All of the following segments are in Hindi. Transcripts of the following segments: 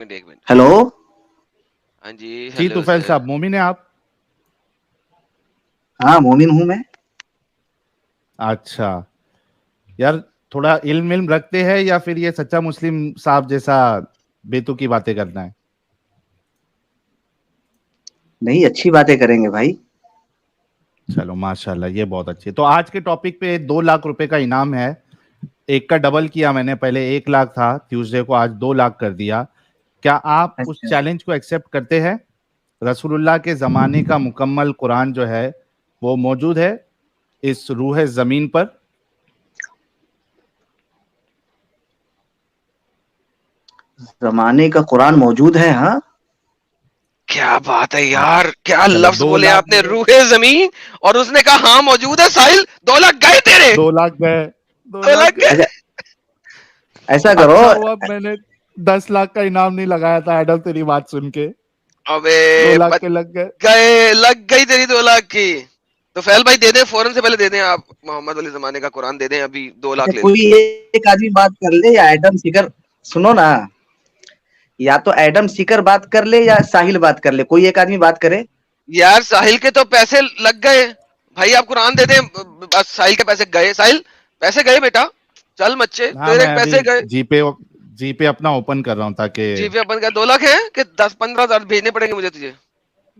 एक मिनट। हेलो। हाँ जी, जी हेलो तुफैल सर। साहब, मोमिन है आप? हाँ, मोमिन हूँ मैं। अच्छा यार, थोड़ा इल्म इल्म रखते हैं या फिर ये सच्चा मुस्लिम साहब जैसा बेतुकी बातें करना है? नहीं, अच्छी बातें करेंगे भाई। चलो माशाल्लाह, ये बहुत अच्छी है। तो आज के टॉपिक पे 2 लाख रुपए का इनाम है। एक का डबल किया मैंने, पहले 1 लाख था ट्यूसडे को, आज 2 लाख कर दिया। क्या आप उस अच्छा। चैलेंज को एक्सेप्ट करते हैं? रसूलुल्लाह के जमाने का मुकम्मल कुरान जो है वो मौजूद है इस रूह जमीन पर। जमाने का कुरान मौजूद है, हाँ। क्या बात है हाँ, यार, क्या चलो लफ्ज दो बोले लाख आपने, रूहे जमीन। और उसने कहा हाँ मौजूद है। साहिल 2 लाख गए तेरे। 2 लाख गए, दो 2 लाख लाख गए। गए। अच्छा, ऐसा करो। अच्छा हुआ मैंने 10 लाख का इनाम नहीं लगाया था एडम, तेरी बात सुन के। अबे 2 लाख बच के लग गए। गए, लग गई तेरी 2 लाख की। तो फैल भाई दे दें, फौरन से पहले दे दें आप। मोहम्मद वाले जमाने का कुरान दे दें, अभी 2 लाख अच्छा, ले लें। कोई एक आदमी बात कर ले या एडम सीकर। सुनो ना, या तो एडम सीकर बात कर ले या साहिल बात कर ले, कोई एक आदमी बात करे। यार साहिल के तो पैसे लग गए। भाई आप कुरान दे दें, बस साहिल के पैसे गए। साहिल पैसे गए बेटा, चल बच्चे हाँ, तेरे मैं अभी पैसे गए। जीपे जीपे अपना ओपन कर रहा हूँ ताकि। जीपे अपन का 2 लाख है कि 10-15 हजार भेजने पड़ेंगे मुझे तुझे?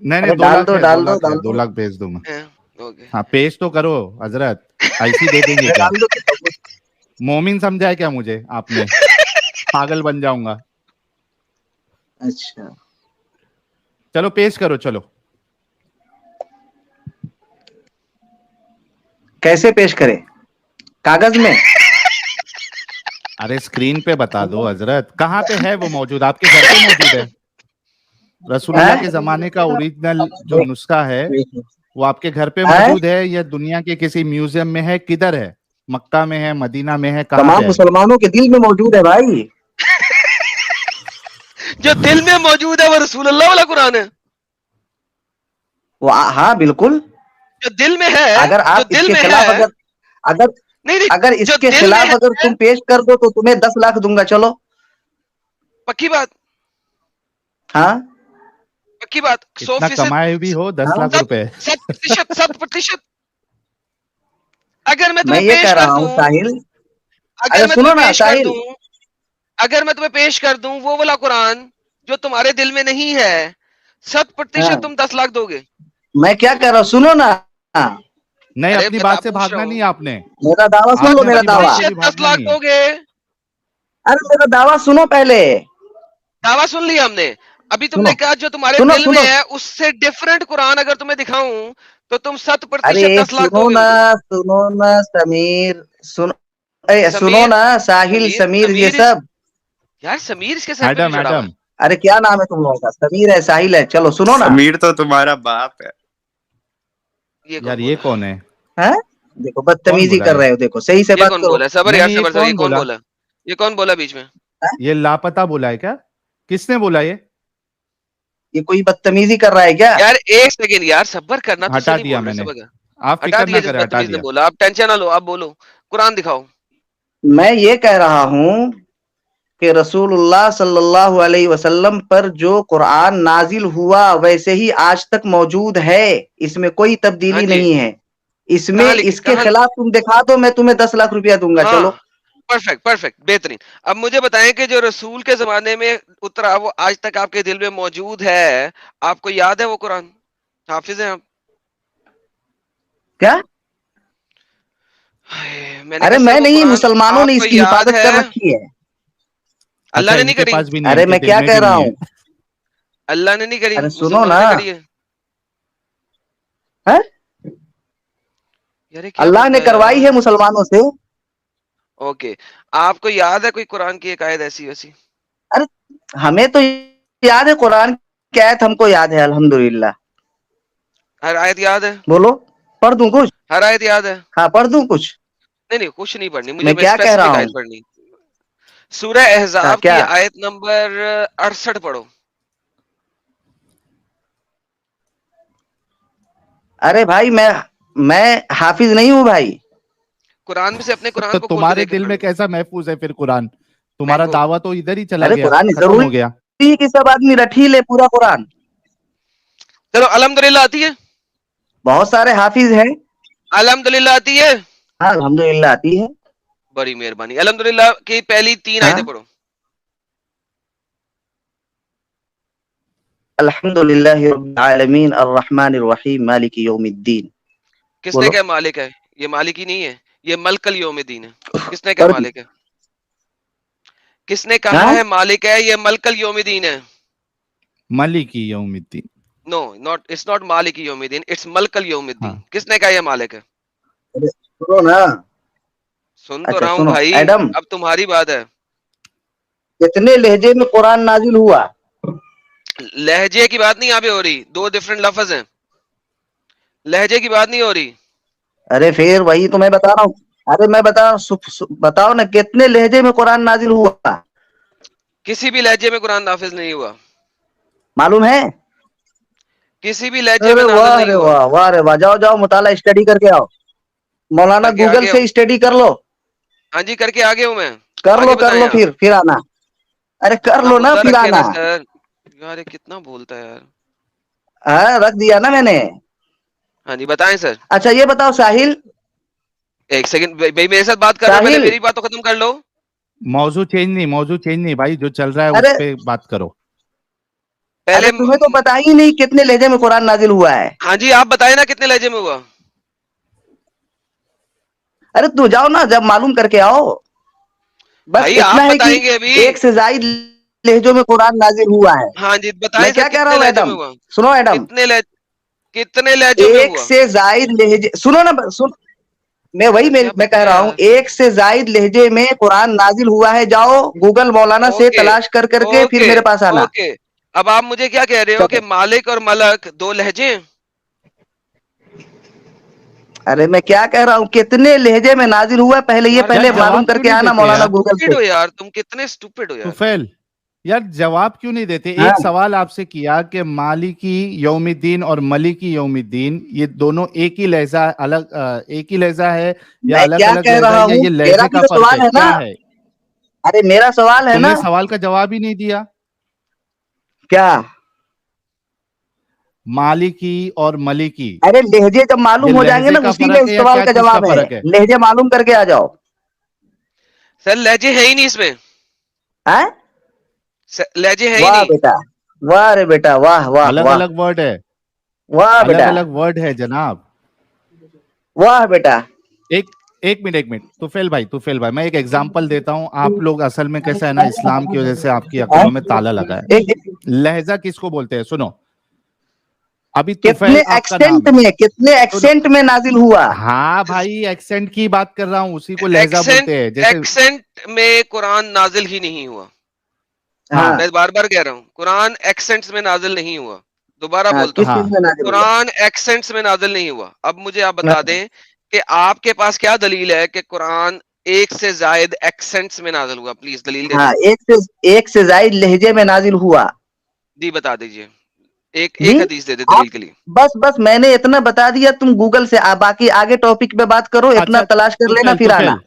नहीं नहीं, अरे दो डाल लाख दो, है, दो डाल दो, लाख है, डाल दो दो। लाख भेज दूंगा। हैं? ओके। हाँ, पेश तो करो हजरत। ऐसी दे देंगे अरे क्या? डाल दो तो। मोमिन समझा है क्या मुझे आपने? पागल बन जाऊंगा। अच्छा, चलो पेश करो, चलो। कैसे पेश करें? कागज में? अरे स्क्रीन पे बता दो हजरत, कहाँ पे है वो मौजूद? आपके घर पे मौजूद है? रसूलुल्लाह के जमाने का ओरिजिनल जो नुस्खा है वो आपके घर पे हैं? मौजूद है या दुनिया के किसी म्यूजियम में है? किधर है? मक्का में है, मदीना में है, कहाँ तमाम पे है? मुसलमानों के दिल में मौजूद है भाई। जो दिल में मौजूद है वो रसूलुल्लाह वाला कुरान है। वो हाँ बिल्कुल। जो दिल में है, अगर जो आप दिल इसके में खिलाफ है। अगर नहीं नहीं, अगर जो इसके दिल में खिलाफ है। अगर तुम पेश कर दो तो तुम्हें 10 लाख दूंगा, चलो। पक्की बात। हाँ। पक्की बात, सौ इतना फीसद कमाए भी हो दस हाँ, लाख शत रुपए 100%, 100%। अगर मैं मैं तुम्हें ये कह पेश कर रहा हूँ दूं, साहिल। अगर अरे मैं सुनो तुम्हें ना पेश कर साहिल। दूं, अगर मैं तुम्हें पेश कर दूं वो वाला कुरान जो तुम्हारे दिल में नहीं है, 100% हाँ, तुम 10 लाख दोगे। मैं क्या कह रहा हूँ, सुनो ना। नहीं, अरे अपनी बता, बात से पूछ रहा भागना हूँ। नहीं आपने। मेरा दावा सुन लो, आपने मेरा अपनी बात दावा। से भी 100% दस भागना लाख नहीं है। दोगे। अरे मेरा दावा सुनो पहले। दावा सुन लिया हमने। अभी तुमने सुनो, कहा जो तुम्हारे सुनो, दिल में सुनो। है उससे डिफरेंट कुरान अगर तुम्हें दिखाऊं तो तुम शत अरे प्रतिशत 10 लाख सुनो दोगे ना, मुझे। सुनो ना समीर। सुनो, सुनो समीर, ना साहिल, समीर समीर, ये समीर इस सब। यार समीर इसके सर पे क्यों एडम चढ़ा हुआ है? एडम। अरे क्या नाम है तुम लोगों का? समीर है, साहिल है, चलो सुनो ना। समीर तो तुम्हारा बाप है। ये कौन यार ये बोला? कौन है? हैं? देखो कौन बदतमीजी बोला कर ये? रहे हो, देखो सही से ये बात कौन करो। बोला? सबर नहीं यार, नहीं, ये सबर सबर, ये कौन कौन बोला? बोला? ये कौन बोला बीच में? हैं? ये लापता बोला है क्या? किसने बोला ये? ये कोई बदतमीजी कर रहा है क्या? यार एक सेकेंड यार, सबर करना, तुझसे हटा नहीं दिया बोल रहे, मैंने। सबर कर। आप हटा फिक्र दिया ना जिस करें, हटा बदतमीज ने दिया। बोला। आप टेंशन ना लो, आप बोलो। कुरान दिखाओ। मैं ये कह रहा हूँ कि रसूलुल्लाह सल्लल्लाहु अलैहि वसल्लम पर जो कुरान नाजिल हुआ वैसे ही आज तक मौजूद है, इसमें कोई हाँ तब्दीली जी। नहीं है। इसमें कहाँ लिखे, इसके कहाँ? खिलाफ तुम दिखा दो, मैं तुम्हें 10 लाख रुपया दूंगा, हाँ, चलो। परफेक्ट परफेक्ट, बेहतरीन। अब मुझे बताएं कि जो रसूल के जमाने में उतरा वो आज तक आपके दिल में मौजूद है। आपको याद है वो कुरान? हाफिज हैं आप? क्या? हाय, मैंने अरे कहा सर मैं वो नहीं, कुरान मुसलमानों ने आपको इसकी याद हिफाजत है? कर रखी है। अल्लाह अच्छा, ने नहीं इनके करी? पास भी नहीं है, अरे इनके मैं दिल क्या में कह भी रहा नहीं है। हूँ। अल्लाह ने नहीं करी, अरे सुनो मुसलमानों ना। ने करी है। है? यार ये क्या अल्लाह बंदा ने है करवाई है यार। मुसलमानों से। ओके। आपको याद है कोई कुरान की एक आयत ऐसी वैसी? अरे हमें तो याद है, कुरान की आयत हमको याद है, अल्हम्दुलिल्लाह। हर आयत याद है? बोलो, पढ़ दूं कुछ? हर आयत याद है? हाँ, पढ़ दूं कुछ? नहीं नहीं, कुछ नहीं पढ़नी मुझे, मैं बस क्या कह रहा स्पेसिफिक आयत हूँ? पढ़नी। सूरह अहजाब की क्या? आयत नंबर 68 पढ़ो। अरे भाई, मैं हाफिज नहीं हूँ भाई। कुरान में से अपने कुरान तो को खोल के तुम्हारे देख के दिल में पढ़ो। कैसा महफूज है फिर कुरान? तुम्हारा महफूज। दावा तो इधर ही चला अरे गया, कुरान खत्म जरूरी हो गया। की सब आदमी रट ही ले पूरा कुरान। चलो अल्हम्दुलिल्लाह आती है, बहुत सारे हाफिज हैं। अल्हम्दुलिल्लाह आती है, हाँ अल्हम्दुलिल्लाह आती है। बड़ी मेहरबानी। अल्हम्दुलिल्लाह की पहली 3 हाँ आयतें पढ़ो। अल्हम्दुलिल्लाहि रब्बिल आलमीन अर्रहमानिर रहीम मालिकि यौमिद्दीन। किसने बोलो। क्या मालिक है? ये मालिक ही नहीं है, ये मलकल यौमिद्दीन है। किसने क्या कर दी। मालिक है? किसने कहा हाँ है मालिक है? ये मलकल यौमिद्दीन है। मलिकी यौमिद्दीन। नो, नॉट, इट्स नॉट मालिक यौमिद्दीन, इट्स मलकल यौमिद्दीन। हाँ किसने कहा ये मालिक है? अरे सुनो ना। सुन तो अच्छा रहा हूँ सुनो भाई, एडम, अब तुम्हारी बात है। कितने लहजे में कुरान नाजिल हुआ? लहजे की बात नहीं यहाँ पे हो रही, 2 डिफरेंट लफ्ज हैं, लहजे की बात नहीं हो रही। अरे फिर वही तो मैं बता रहा हूँ। अरे मैं बता रहा हूँ, बताओ ना कितने लहजे में कुरान नाजिल हुआ? किसी भी लहजे में कुरान नाफिज नहीं हुआ, मालूम है? किसी भी लहजे में अरे नाजिल वाह नहीं रे हुआ। वाह, वाह रे वाह, जाओ जाओ मुताला स्टडी करके आओ। मौलाना करके गूगल आगे से हूँ। स्टडी कर लो। हाँ जी, करके आगे हूँ मैं। आगे कर बताएं लो आप। फिर आना। अरे कर अपना लो ना मुद्दा फिर रखे आना। ना सर। यार ये कितना बोलता है यार। हाँ रख दिया ना मैंने। हाँ जी बताएं सर। अच्छा ये बताओ साहिल। एक सेकंड भाई, मेरे साथ बात कर रहे हो, पहले साहिल। मेरी बात तो खत्म कर लो। मौजू चेंज नहीं भाई, जो चल रहा है उस अरे पे बात करो। पहले अरे तुम्हें तो पता ही नहीं कितने लहजे में कुरान नाजिल हुआ है। हाँ जी आप बताएं ना कितने लहजे में हुआ। अरे तू जाओ ना, जब मालूम करके आओ। बस भाई इतना आप है कि बताएंगे अभी। एक से जायद लहजों में कुरान नाजिल हुआ है। हाँ जी मैं बताएं सर क्या कह रहा कितने हूँ लहजे में एडम? हुआ। सुनो एडम। कितने लह कितने लहजों में एक हुआ। से जायद लहजे, सुनो ना सुन। यार क्या मैं कह बकते रहा हूँ यार। एक से जायद लहजे में कुरान नाजिल हुआ है। जाओ गूगल मौलाना से ओके तलाश कर करके फिर ओके मेरे पास आना। ओके। अब आप मुझे क्या कह रहे हो कि चलो। मालिक और मलक 2 लहजे हैं? अरे मैं क्या कह रहा हूँ, कितने लहजे में नाजिल हुआ पहले, ये यार यार पहले क्या मालूम जवाब क्यों करके नहीं आना देते मौलाना यार? गूगल स्टूपिड से। हो यार, तुम कितने स्टूपिड हो यार। तुफैल, यार जवाब क्यों नहीं देते? हाँ एक सवाल आपसे किया कि मालिकी यौमिद्दीन और मलिकी यौमिद्दीन ये दोनों एक ही लहजा एक ही लहजा है या मैं अलग क्या अलग कह लहजा रहा है या हूँ, ये मेरा लहजे भी का तो फर्क सवाल है, है ना। क्या है? अरे मेरा सवाल है ना। तुमने सवाल का जवाब ही नहीं दिया। क्या? मालिकी और मलिकी अरे लहजे जब ये मालूम हो जाएंगे लहजे ना, का उसी में फर्क है इस या सवाल क्या का चीज का जवाब है। फर्क है? लहजे मालूम करके आ जाओ। सर लहजे है ही नहीं इसमें, हैं? लहजे है ही वाह नहीं। बेटा, वाह रे बेटा, वाह वाह अलग वाह। अलग वर्ड है, वाह अलग बेटा, अलग वर्ड है जनाब। वाह बेटा। एक एक मिनट तुफेल भाई मैं एक एग्जांपल देता हूँ। आप लोग असल में कैसा है ना, इस्लाम की वजह से आपकी हैं? अक्लों में ताला लगा है। लहजा किसको बोलते हैं? सुनो, अभी कितने तुफैल आपका नाम एक्सेंट है। में, कितने सुनो, एक्सेंट में नाजिल हुआ? हाँ भाई एक्सेंट की बात कर रहा हूँ, उसी को लहजा एक्सेंट बोलते हैं। जैसे एक्सेंट में कुरान नाजिल ही नहीं हुआ। हाँ हाँ मैं बार बार कह रहा हूँ कुरान एक्सेंट्स में नाजिल नहीं हुआ। दोबारा हाँ, बोलता किस हूँ, चीज हाँ में नाजिल हुआ? कुरान एक्सेंट्स में नाजिल नहीं हुआ। अब मुझे आप बता हाँ दें कि आपके पास क्या दलील है कि कुरान एक से जायद एक्सेंट्स में नाजिल हुआ। प्लीज दलील दे हाँ, दें। एक से जायद लहजे में नाजिल हुआ। दी बता दीजिए, एक जी। एक हदीस दे दे आप दलील के लिए। बस बस मैंने इतना बता दिया, तुम गूगल से बाकी आगे टॉपिक पे बात करो, इतना अच्छा, तलाश कर लेना तुफैल फिर आना।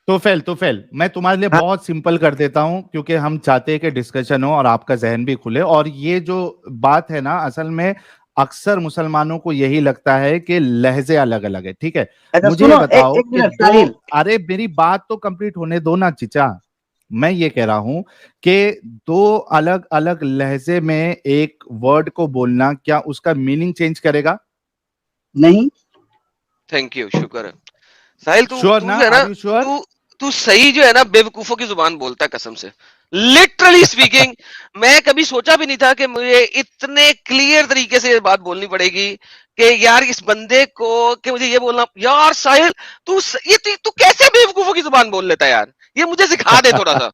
तुफैल तुफैल मैं तुम्हारे लिए हाँ बहुत सिंपल कर देता हूं, क्योंकि हम चाहते हैं कि डिस्कशन हो और आपका जहन भी खुले। और ये जो बात है ना, असल में अक्सर मुसलमानों को यही लगता है कि लहजे अलग अलग है। ठीक है, अच्छा मुझे ये सुनो, बताओ एक कि मिनट दो, साहिल। अरे मेरी बात तो कंप्लीट होने दो ना चिचा। मैं ये कह रहा हूं कि दो अलग अलग लहजे में एक वर्ड को बोलना क्या उसका मीनिंग चेंज करेगा? नहीं। थैंक यू, शुक्र है। साहिल तू श्योर तू ना? जो है ना, आर यू श्योर? तू तू सही जो है ना बेवकूफों की जुबान बोलता है कसम से। लिटरली स्पीकिंग, मैं कभी सोचा भी नहीं था कि मुझे इतने क्लियर तरीके से ये बात बोलनी पड़ेगी कि यार इस बंदे को, कि मुझे ये बोलना। यार साहिल तू कैसे बेवकूफों की जुबान बोल लेता है यार, ये मुझे सिखा दे थोड़ा सा।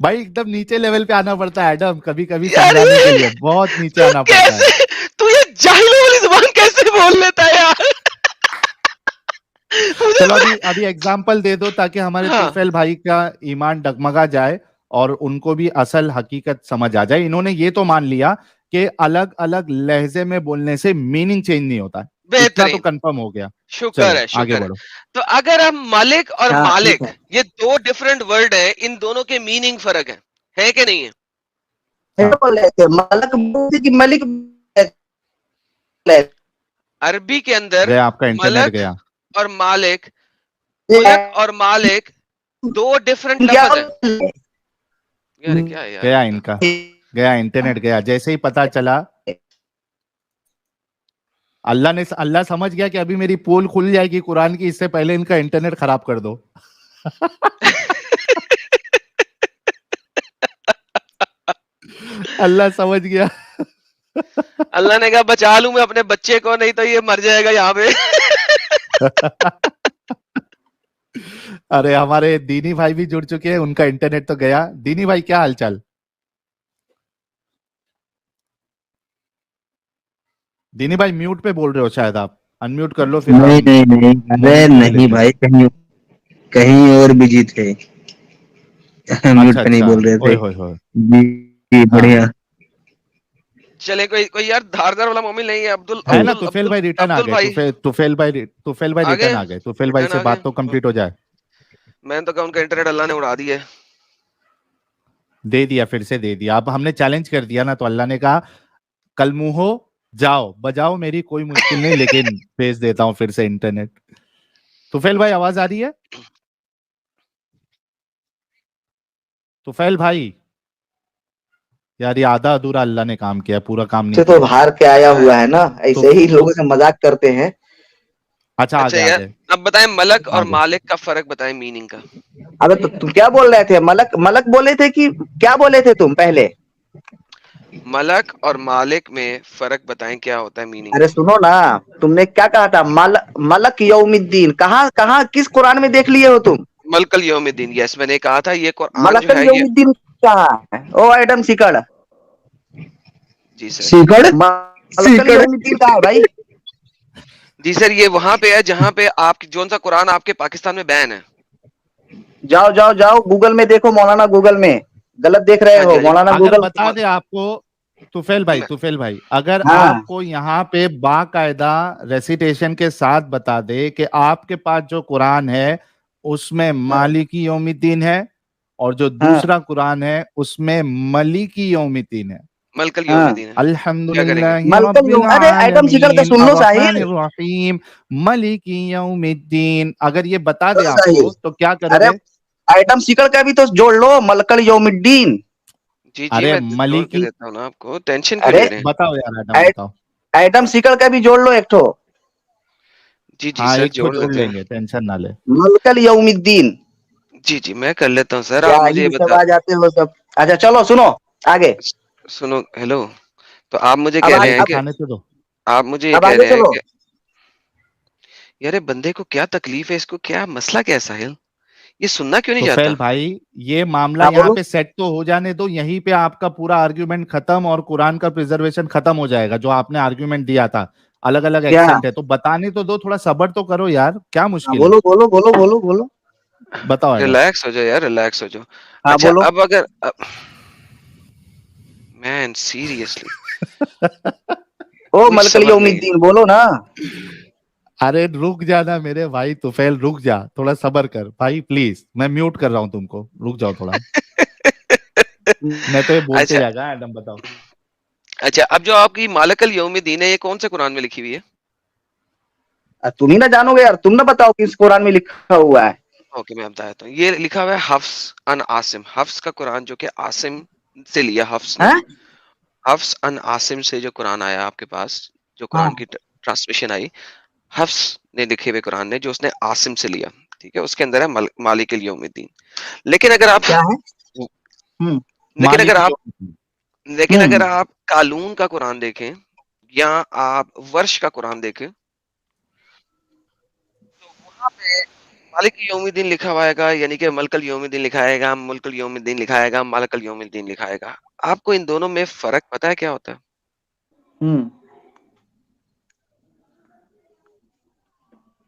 भाई एकदम नीचे लेवल पे आना पड़ता है एडम, कभी कभी यार समझाने के लिए बहुत नीचे तू आना पड़ता है। कैसे, तू ये जाहिलों वाली जुबान कैसे बोल लेता है यार। चलो मुझे अभी अभी एग्जाम्पल दे दो ताकि हमारे हाँ तुफैल भाई का ईमान डगमगा जाए और उनको भी असल हकीकत समझ आ जाए। इन्होंने ये तो मान लिया कि अलग अलग लहजे में बोलने से मीनिंग चेंज नहीं होता है, इतना तो बेहतरीन, कंफर्म हो गया। शुक्र चलो है आगे शुक्र है। बढ़ो। तो अगर हम मालिक और हाँ ठीक मालिक, है। ये 2 डिफरेंट वर्ड है, इन दोनों के मीनिंग फर्क है। है कि नहीं है? क्या बोल रहे थे, मलक बोलते कि मलिक बोल रहे अरबी के अंदर गया आपका इंटरनेट मलक गया। और मालिक, थे? मलक और मालिक दो डिफरेंट क्या लफ्ज हैं। बोल रहे यार क्या है यार गया इनका? इनका, गया इंटरनेट गया। जैसे ही पता चला, अल्लाह समझ गया कि अभी मेरी पोल खुल जाएगी कुरान की, इससे पहले इनका इंटरनेट खराब कर दो। अल्लाह समझ गया। अल्लाह ने कहा बचा लूं मैं अपने बच्चे को, नहीं तो ये मर जाएगा यहाँ पे। अरे हमारे दीनी भाई भी जुड़ चुके हैं, उनका इंटरनेट तो गया। दीनी भाई क्या हालचाल? दीनी भाई म्यूट पे बोल रहे हो शायद आप, अनम्यूट कर लो फिर नहीं हम नहीं नहीं, अरे मोमिन को ले नहीं लेते हैं। भाई, कहीं कहीं और बिजी थे। म्यूट अच्छा पे नहीं अच्छा, बोल रहे ओए थे होए होए। जी। जी, हाँ हाँ, बढ़िया। चले कोई कोई यार धारदार वाला मोमिन नहीं है? अब्दुल है ना अब्दुल तुफेल अब्दुल भाई रिटर्न आ अब्दुल गए। भाई तुफेल भाई आ रिटर्न गए, आ गए। तुफेल भाई रिटर्न से आ बात तो गए। कंप्लीट हो जाए। मैंने तो कहा उनका इंटरनेट अल्लाह ने उड़ा दिया है। दे दिया, फिर से दे दिया। अब हमने चैलेंज कर दिया ना, तो अल्लाह ने कहा कल मुंहो जाओ बजाओ, मेरी कोई मुश्किल नहीं, लेकिन भेज देता हूँ फिर से इंटरनेट। तुफेल भाई आवाज आ रही है? तुफेल भाई, यार ये आधा अधूरा अल्लाह ने काम किया, पूरा काम नहीं से तो किया। बाहर के आया हुआ है ना, तो, ऐसे ही तो लोगों से मजाक करते हैं। अच्छा आ अच्छा गए आ यार, गए अब बताएं मलक आ और गए। मालिक का फर्क बताएं, मीनिंग का। अबे तो तुम क्या बोल रहे थे, मलक मलक बोले थे कि क्या बोले थे तुम पहले? मलक और मालिक में फर्क बताएं, क्या होता है मीनिंग अरे में? सुनो ना, तुमने क्या कहा था, मलक यौमिद्दीन, कहाँ कहाँ किस कुरान में देख लिए हो तुम? मलकल यौमिद्दीन, यस मैंने कहा था ये कुरान जो मलकल है ये। यौमिद्दीन कहाँ है? ओ एडम सिकड़, जी सर। सीकड़ मलकल सीकड़। यौमिद्दीन कहाँ है भाई? जी सर, ये वहां पे है जहां पे आपकी जोन सा कुरान आपके पाकिस्तान में बैन है। जाओ जाओ जाओ, गूगल में देखो, मौलाना गूगल में। गलत देख रहे हाँ जी हो, हाँ जी। मौलाना अगर गूगल। बता दे आपको, मैं तुफेल भाई अगर हाँ आपको यहाँ पे बाकायदा रेसिटेशन के साथ बता दे कि आपके पास जो कुरान है उसमें मालिकी यौमिद्दीन है, और जो हाँ दूसरा कुरान है उसमें मलिकी यौमिद्दीन है। मलकल हाँ। यौमिद्दीन है, क्या करेंगे? अल्हम्दुलिल्लाहि मलकल रब्बिल यौम, अरे एडम सिकड़ का आलमीन सुन लो साहिल। अर्रहमानिर रहीम मलिकी यौमिद्दीन, अगर ये बता दे साहिल, आपको तो क्या अरे करोगे? एडम सिकड़ का भी तो जोड़ लो, मलकल यौमिद्दीन। जी जी, अरे मैं जोड़ के मलिकी, देता हूँ ना, आपको टेंशन क्यों अरे ले रहे हैं? बताओ यार आदम ए- बताओ। एडम सिकड़ का भी जोड़ लो एक ठो, जी जी हाँ सर, एक ठो जोड़ जोड़ लेते हैं। लेंगे, टेंशन ना ले। मलकल यौमिद्दीन। जी जी, मैं कर लेता हूँ सर, क्या आप मुझे ये ही सब बता। आ जाते हो सब। अच्छा चलो सुनो आगे। सुनो, हेलो। तो आप मुझे अब कह रहे आगे, हैं जल्दी कि खाने तो दो। आप मुझे ये अब कह आगे रहे हैं चलो। कि यार ये बंदे को क्या तकलीफ है, इसको क्या मसला, क्या है साहिल? ये सुनना क्यों नहीं तो फैल चाहता? भाई, ये मामला हाँ यहाँ बोलो। पे सेट तो हो जाने दो, यहीं पे आपका पूरा आर्ग्यूमेंट खत्म और कुरान का प्रिजर्वेशन खत्म हो जाएगा। जो आपने आर्ग्यूमेंट दिया था, अलग अलग क्या? एक्सेंट है, तो बताने तो दो, थोड़ा सब्र तो करो यार, क्या हाँ मुश्किल है? बोलो बोलो बोलो बोलो बोलो। बताओ एडम। रिलैक्स हो जाओ यार, रिलैक्स हो जाओ। हाँ अच्छा, बोलो। अब अगर मैन सीरियसली, ओ कोई मलकल सबर नहीं है। यौमिद्दीन बोलो ना। अरे रुक जाना मेरे भाई तुफैल, रुक जा, थोड़ा सब्र कर भाई प्लीज। मैं म्यूट कर रहा हूँ तुमको, रुक जाओ थोड़ा, नहीं तो ये बोलते अच्छा जाएगा। एडम बताओ। अच्छा, अब जो आपकी मालकल यौमिद्दीन है, ये कौन से कुरान में लिखी हुई है? तुम ही ना जानोगे यार, तुम ना बताओ किस कुरान में लिखा हुआ है। ओके, मैं बता देता हूँ। ये लिखा हुआ है हफ्स अन आसिम, हफ्स का कुरान, जो कि आसिम से लिया हफ्स ने। हैं? हफ्स अन आसिम से जो कुरान आया आपके पास, जो कुरान हाँ। की ट्रांसमिशन आई, हफ्स ने लिखे हुए कुरान ने, जो उसने आसिम से लिया। ठीक है, उसके अंदर है मालिक यौमिद्दीन। लेकिन अगर आप क्या है? हम्म। लेकिन अगर मालिकी आप यौमिद्दीन। लेकिन अगर हम्म। आप कालून का कुरान देखें, या आप वर्ष का कुरान देखें, तो वहां पे मालिक यौमिद्दीन लिखा हुआ आएगा, यानी कि मलकल यौमिद्दीन लिखा आएगा, मुल्कल यौमिद्दीन लिखा आएगा, मालकल यौमिद्दीन लिखा आएगा। आपको इन दोनों में फर्क पता है क्या होता है? हम्म।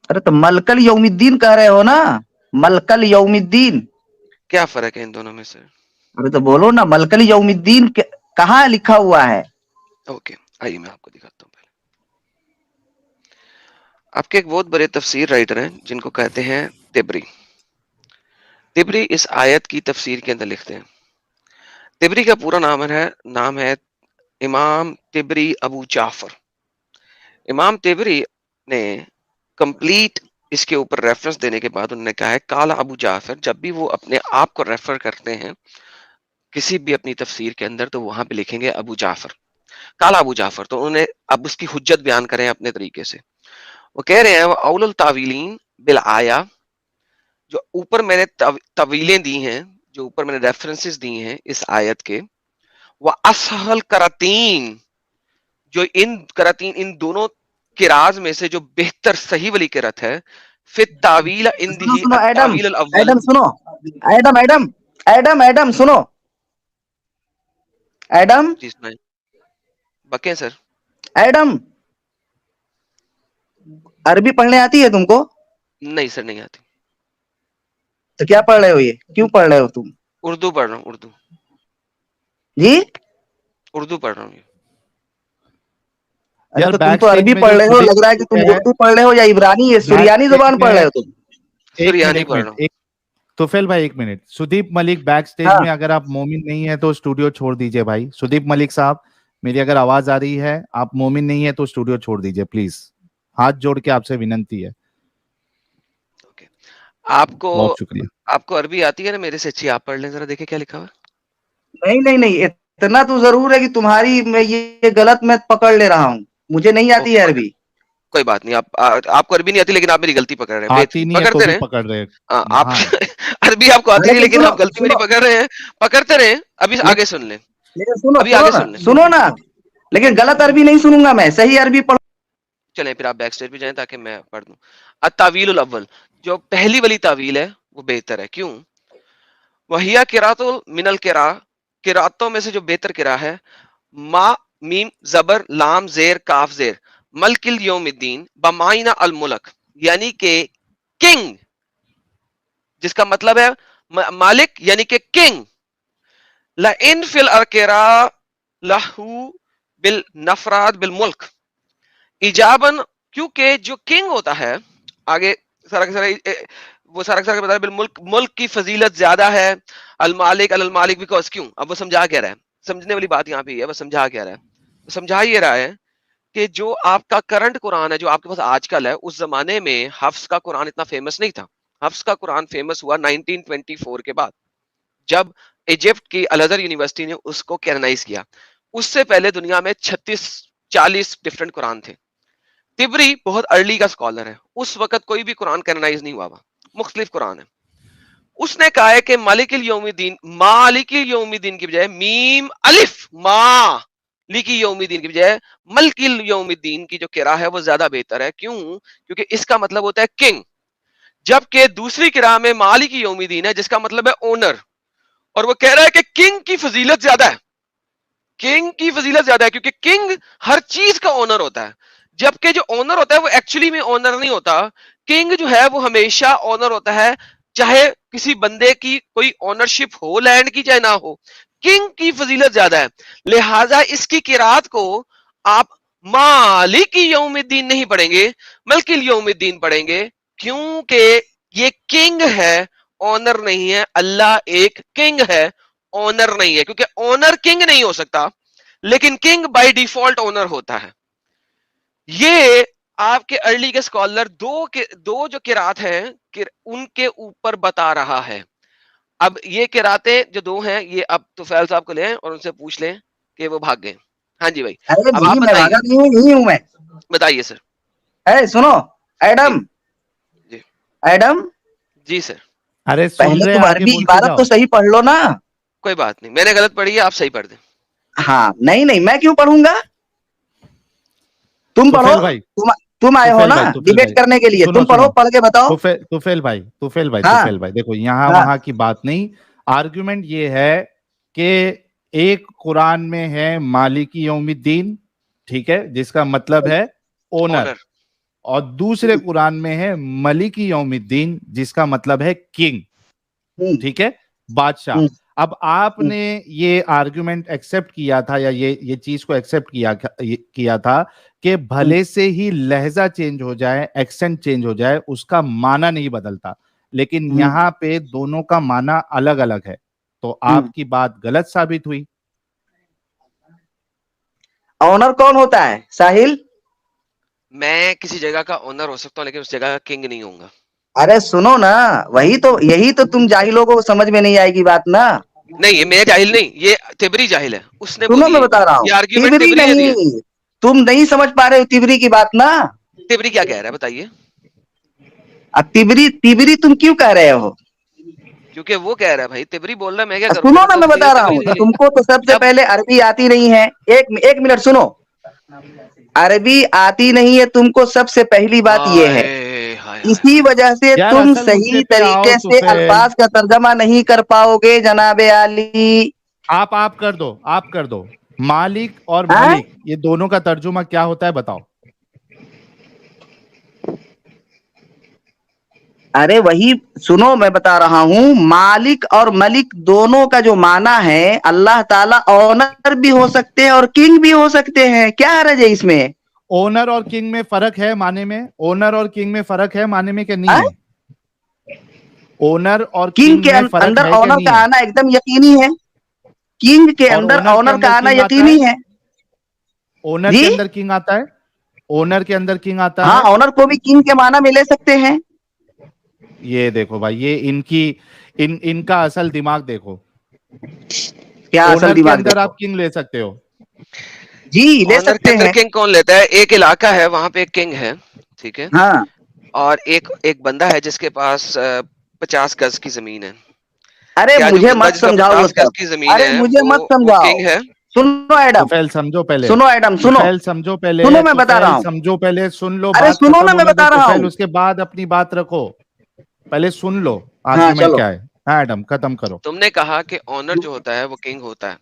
अरे तो मलकल यौमिद्दीन कह रहे हो ना, मलकल यौमिद्दीन। क्या फर्क है इन दोनों में से? अरे तो बोलो ना, मलकल यौमिद्दीन कहाँ लिखा हुआ है? ओके, आइए मैं आपको दिखाता हूँ। पहले आपके एक बहुत बड़े तफसीर राइटर हैं जिनको कहते हैं तिबरी। तिबरी इस आयत की तफसीर के अंदर लिखते हैं, तिबरी का पूरा नाम है इमाम तिबरी अबू जाफर। इमाम तिबरी ने कंप्लीट इसके ऊपर रेफरेंस देने के बाद उन्होंने कहा है काला अबू जाफर, जब भी वो अपने आप को रेफर करते हैं किसी भी अपनी तफसीर के अंदर तो वहां पे लिखेंगे अबू जाफर, काला अबू जाफर। तो उन्हें अब उसकी हुज्जत बयान करें अपने तरीके से। वो कह रहे हैं वो औलुल तावीलीन बिल आया, जो ऊपर मैंने तवीलें दी हैं, जो ऊपर मैंने रेफरेंसेस दी हैं इस आयत के, वह असहल करातीन, जो इन दोनों किराज में से जो बेहतर सही वाली किरत है, फिर तावील सुनो इंदही सुनो एडम, तावील अव्वल। एडम सुनो, एडम एडम एडम एडम सुनो, एडम जी सुनाए, बके सर। एडम, अरबी पढ़ने आती है तुमको? नहीं सर, नहीं आती। तो क्या पढ़ रहे हो, ये क्यों पढ़ रहे हो तुम? उर्दू पढ़ रहा हूँ, उर्दू जी? उर्दू पढ़ रहा हूँ। अच्छा यार तो तुम बैक तो स्टेज अरबी में पढ़ जो रहे हो, सुदीप लग रहा है कि तुम है, उर्दू पढ़ रहे हो या इब्रानी, ये बैक सुरियानी स्टेज जुबान पढ़ में रहे हो तुम? एक सुरियानी मिनट पढ़ रहा हूँ। एक तोफेल भाई, एक minute. Sudeep Malik backstage हाँ में, अगर आप मोमिन नहीं है तो स्टूडियो छोड़ दीजिए भाई। सुदीप मलिक साहब, मेरी अगर आवाज आ रही है, आप मोमिन नहीं है तो स्टूडियो छोड़ दीजिए प्लीज, हाथ जोड़ के आपसे विनंती है। ओके, आपको बहुत शुक्रिया। आपको अरबी आती है ना, मेरे से अच्छी आप पढ़ लें, जरा देखे क्या लिखा हुआ है। नहीं नहीं नहीं, इतना तो जरूर है कि तुम्हारी मैं ये गलत मैं पकड़ ले रहा हूँ, मुझे नहीं आती ओके, है अरबी। कोई बात नहीं। आपको अरबी नहीं आती, लेकिन आप मेरी गलती पकड़ रहे हैं। आती नहीं है तो पकड़ते भी रहे। पकड़ रहे हैं। आप हाँ अरबी आपको आती नहीं, लेकिन लेकिन सुनो आप गलती मेरी सुनो, पकड़ रहे हैं। पकड़ते रहे। अभी ले, आगे सुन लें। लेकिन सुनो अभी सुनो आगे ना, सुन लें। सुनो ना, लेकिन गलत अरबी नहीं सुनूंगा मैं, सही अरबी पढ़। चलें फिर आप बैक स्टेज पे जाएं ताकि मैं पढ़ दूं। अतावील अव्वल, जो पहली वाली तावील है वो बेहतर है। क्यों? वहिया किरातुल मिनल किरा, किरातों में से जो बेहतर किरा है, मा मीम जबर लाम जेर काफ जेर मलकिल यौमिद्दीन बमाइना अल मुल्क, यानी के किंग, जिसका मतलब है मालिक यानी कि किंग। ला इन फिल अरकेरा लहू बिल नफराद बिल मुल्क इजाबन, क्योंकि जो किंग होता है, आगे सारा का सारा वो सारा का सारा बता बिल मुल्क, मुल्क की फजीलत ज्यादा है। अल मालिक अल मालिक बिकॉज, क्यों? अब वो समझा क्या रहा है, समझने वाली बात यहाँ पे है। वो समझा क्या रहा है, वो समझा ये रहा है कि जो आपका करंट कुरान है, जो आपके पास आजकल है, उस जमाने में हफ्स का कुरान इतना फेमस नहीं था। हफ्स का कुरान फेमस हुआ 1924 के बाद, जब इजिप्ट की अल अज़हर यूनिवर्सिटी ने उसको कैनोनाइज किया। उससे पहले दुनिया में 36-40 डिफरेंट कुरान थे। तिबरी बहुत अर्ली का स्कॉलर है, उस वक्त कोई भी कुरान कैनोनाइज नहीं हुआ, मुख्तलिफ कुरान है। उसने कहा है कि मालिकिल यौमिद्दीन, मालिकिल यौमिद्दीन की बजाय मीम अलिफ मालिकी यौमिद्दीन की बजाय मलकिल यौमिद्दीन की जो किरा है वो ज्यादा बेहतर है। क्यों? क्योंकि इसका मतलब होता है किंग, जबकि दूसरी किरा में मालिकी यौमिद्दीन है जिसका मतलब है ओनर। और वो कह रहा है कि किंग की फजीलत ज्यादा है, किंग की फजीलत ज्यादा है, क्योंकि किंग हर चीज का ओनर होता है, जबकि जो ओनर होता है वो एक्चुअली में ओनर नहीं होता। किंग जो है वो हमेशा ओनर होता है, चाहे किसी बंदे की कोई ओनरशिप हो लैंड की चाहे ना हो, किंग की फजीलत ज्यादा है। लिहाजा इसकी किरात को आप मालिकी यौमिद्दीन नहीं पढ़ेंगे, बल्कि यौमिद्दीन पढ़ेंगे, क्योंकि ये किंग है, ओनर नहीं है। अल्लाह एक किंग है, ओनर नहीं है, क्योंकि ओनर किंग नहीं हो सकता, लेकिन किंग बाय डिफॉल्ट ओनर होता है। ये आपके अर्ली के स्कॉलर दो जो किरात हैं उनके ऊपर बता रहा है। अब ये किरातें जो दो हैं, ये अब तुफैल साहब को लें और उनसे पूछ लें कि वो भाग गए। हाँ जी भाई, अरे अब नहीं, आप मैं बताइए, भागा नहीं हूँ, यही हूँ मैं। बताइए सर। है सुनो जी एडम, जी एडम जी सर। अरे सुन पहले रहे, तुम आगे अरबी बोलते इबारत जाओ। तो सही पढ़ लो ना। कोई बात नहीं, मैंने गलत पढ़ी है, आप सही पढ़ दें। हाँ नहीं नहीं, मैं क्यों पढ़ूंगा, तुम पढ़ो। तुफेल भाई, तुम आए हो तुफेल ना भाई, तुफेल डिबेट भाई, करने के लिए, सुनो तुम पढ़ो, सुनो, पढ़ के बताओ। तुफेल भाई, तुफेल भाई, हाँ तुफेल भाई, देखो यहाँ हाँ वहां की बात नहीं। आर्गुमेंट ये है कि एक कुरान में है मालिकी यौमिद्दीन, ठीक है, जिसका मतलब है ओनर, ओनर। और दूसरे कुरान में है मलिकी यौमिद्दीन, जिसका मतलब है किंग, हम्म, ठीक है, बादशाह। हम्म, अब आपने ये आर्गुमेंट एक्सेप्ट किया था, या ये चीज को एक्सेप्ट किया था कि हम्म, भले से ही लहजा चेंज हो जाए, एक्सेंट चेंज हो जाए, उसका माना नहीं बदलता। लेकिन हम्म, यहाँ पे दोनों का माना अलग अलग है। तो आपकी बात गलत साबित हुई। ऑनर कौन होता है साहिल? मैं किसी जगह का ओनर हो सकता हूँ लेकिन उस जगह का किंग नहीं होऊंगा। अरे सुनो ना, यही तो तुम जाहिलों को समझ में नहीं आएगी बात ना। नहीं, ये मैं जाहिल नहीं, ये तिबरी जाहिल है, उसने सुनो बोली मैं है बता रहा ये हूँ, आर्ग्यूमेंट तिबरी तिबरी ने दी है। नहीं, तुम नहीं समझ पा रहे हो तिबरी की बात ना। तिबरी क्या कह रहा है बताइए? अब तिबरी तिबरी तुम क्यों कह रहे हो? क्योंकि वो कह रहा है भाई, तिबरी बोल रहा है, मैं क्या करूं, सुनो मैंने ना तो मैं अपनी बता रहा तिबरी हूँ, दी है। तुमको तो सबसे जब पहले अरबी आती नहीं है। एक मिनट सुनो, अरबी आती नहीं है तुमको, सबसे पहली बात ये है। हाय हाय हाय इसी हाय। वजह से यार तुम असल मुद्दे सही पे आओ तरीके से तुफैल। अल्फाज का तर्जमा नहीं कर पाओगे जनाबे आली। आप कर दो, आप कर दो। मालिक और हैं? मलिक ये दोनों का तर्जुमा क्या होता है बताओ। अरे वही सुनो मैं बता रहा हूँ, मालिक और मलिक दोनों का जो माना है, अल्लाह ताला ऑनर भी हो सकते हैं और किंग भी हो सकते हैं। क्या हर्ज है इसमें? ओनर और किंग में फर्क है माने में? ओनर और किंग में फर्क है माने में कि नहीं हैं? है? ओनर और किंग किंग के में फर्क अंदर है कि ऑनर नहीं का है? आना एकदम यकीनी है। किंग के और अंदर ओनर के ऑनर का अंदर आना किंग आता यकीनी है? है। ओनर जी के अंदर किंग आता है? ओनर के अंदर किंग आता हाँ, है? ऑनर को भी किंग के माना में ले सकते हैं। ये देखो भाई, ये इनका असल दिमाग देखो। क्या असल ओनर के दिमाग अंदर देखो? आप किंग ले सकते हो। जी ले ऑनर के सकते अंदर हैं। किंग कौन लेता है? एक इलाका है, वहां पे एक किंग है, ठीक है, हाँ, और एक एक बंदा है जिसके पास 50 गज की जमीन है। अरे क्या जो मुझे बंदा मत जिसका समझाओ वो 50 गज सब। की जमीन अरे है मुझे मत वो समझाओ। किंग है? सुनो एडम, तुफैल समझो पहले। सुनो एडम, सुनो। तुफैल समझो पहले। सुनो मैं बता रहा तुफैल हूँ। समझो पहले, सुन लो, अरे बात सुनो खत्म ना मैं होने दो बता रहा तुफैल, हूँ। उसके बाद अपनी बात रखो। पहले सुन लो हाँ आर्ग्यूमेंट चलो। क्या है। हाँ एडम खत्म करो। तुमने कहा कि ऑनर जो होता है वो किंग होता है।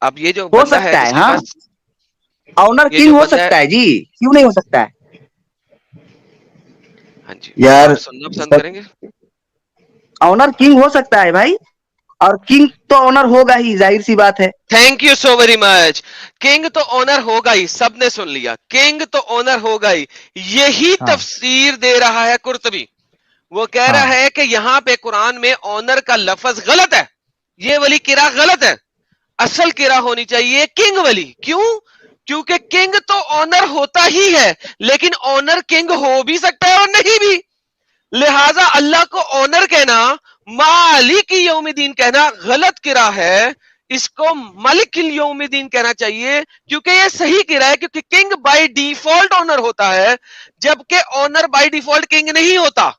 अब ये जो हो बंदा है सकता है, जिसके हाँ, पास, ऑनर ये किंग जो हो बंदा है, सकता है जी, क्यों नहीं हो सकता है? हाँ जी, यार आप सुनना पसंद सब करेंगे? ऑनर किंग हो सकता है भाई, और किंग तो ऑनर होगा ही, जाहिर सी बात है। Thank you so very much. King तो ऑनर होगा ही, सबने सुन लिया, किंग तो ऑनर होगा ही। यही हाँ तफसीर दे रहा है कुर्तबी। वो कह रहा हाँ है कि यहां पे कुरान में ऑनर का लफ्ज गलत है, ये वाली किरा गलत है, असल किरा होनी चाहिए किंग वाली। क्यों? क्योंकि किंग तो ऑनर होता ही है, लेकिन ऑनर किंग हो भी सकता है और नहीं भी। लिहाजा अल्लाह को ऑनर कहना, मालिक यौमिदीन कहना गलत किरा है। इसको मलिक यौमिदीन कहना चाहिए, क्योंकि यह सही किरा है, क्योंकि किंग बाय डिफॉल्ट ऑनर होता है, जबकि ऑनर बाय डिफॉल्ट किंग नहीं होता।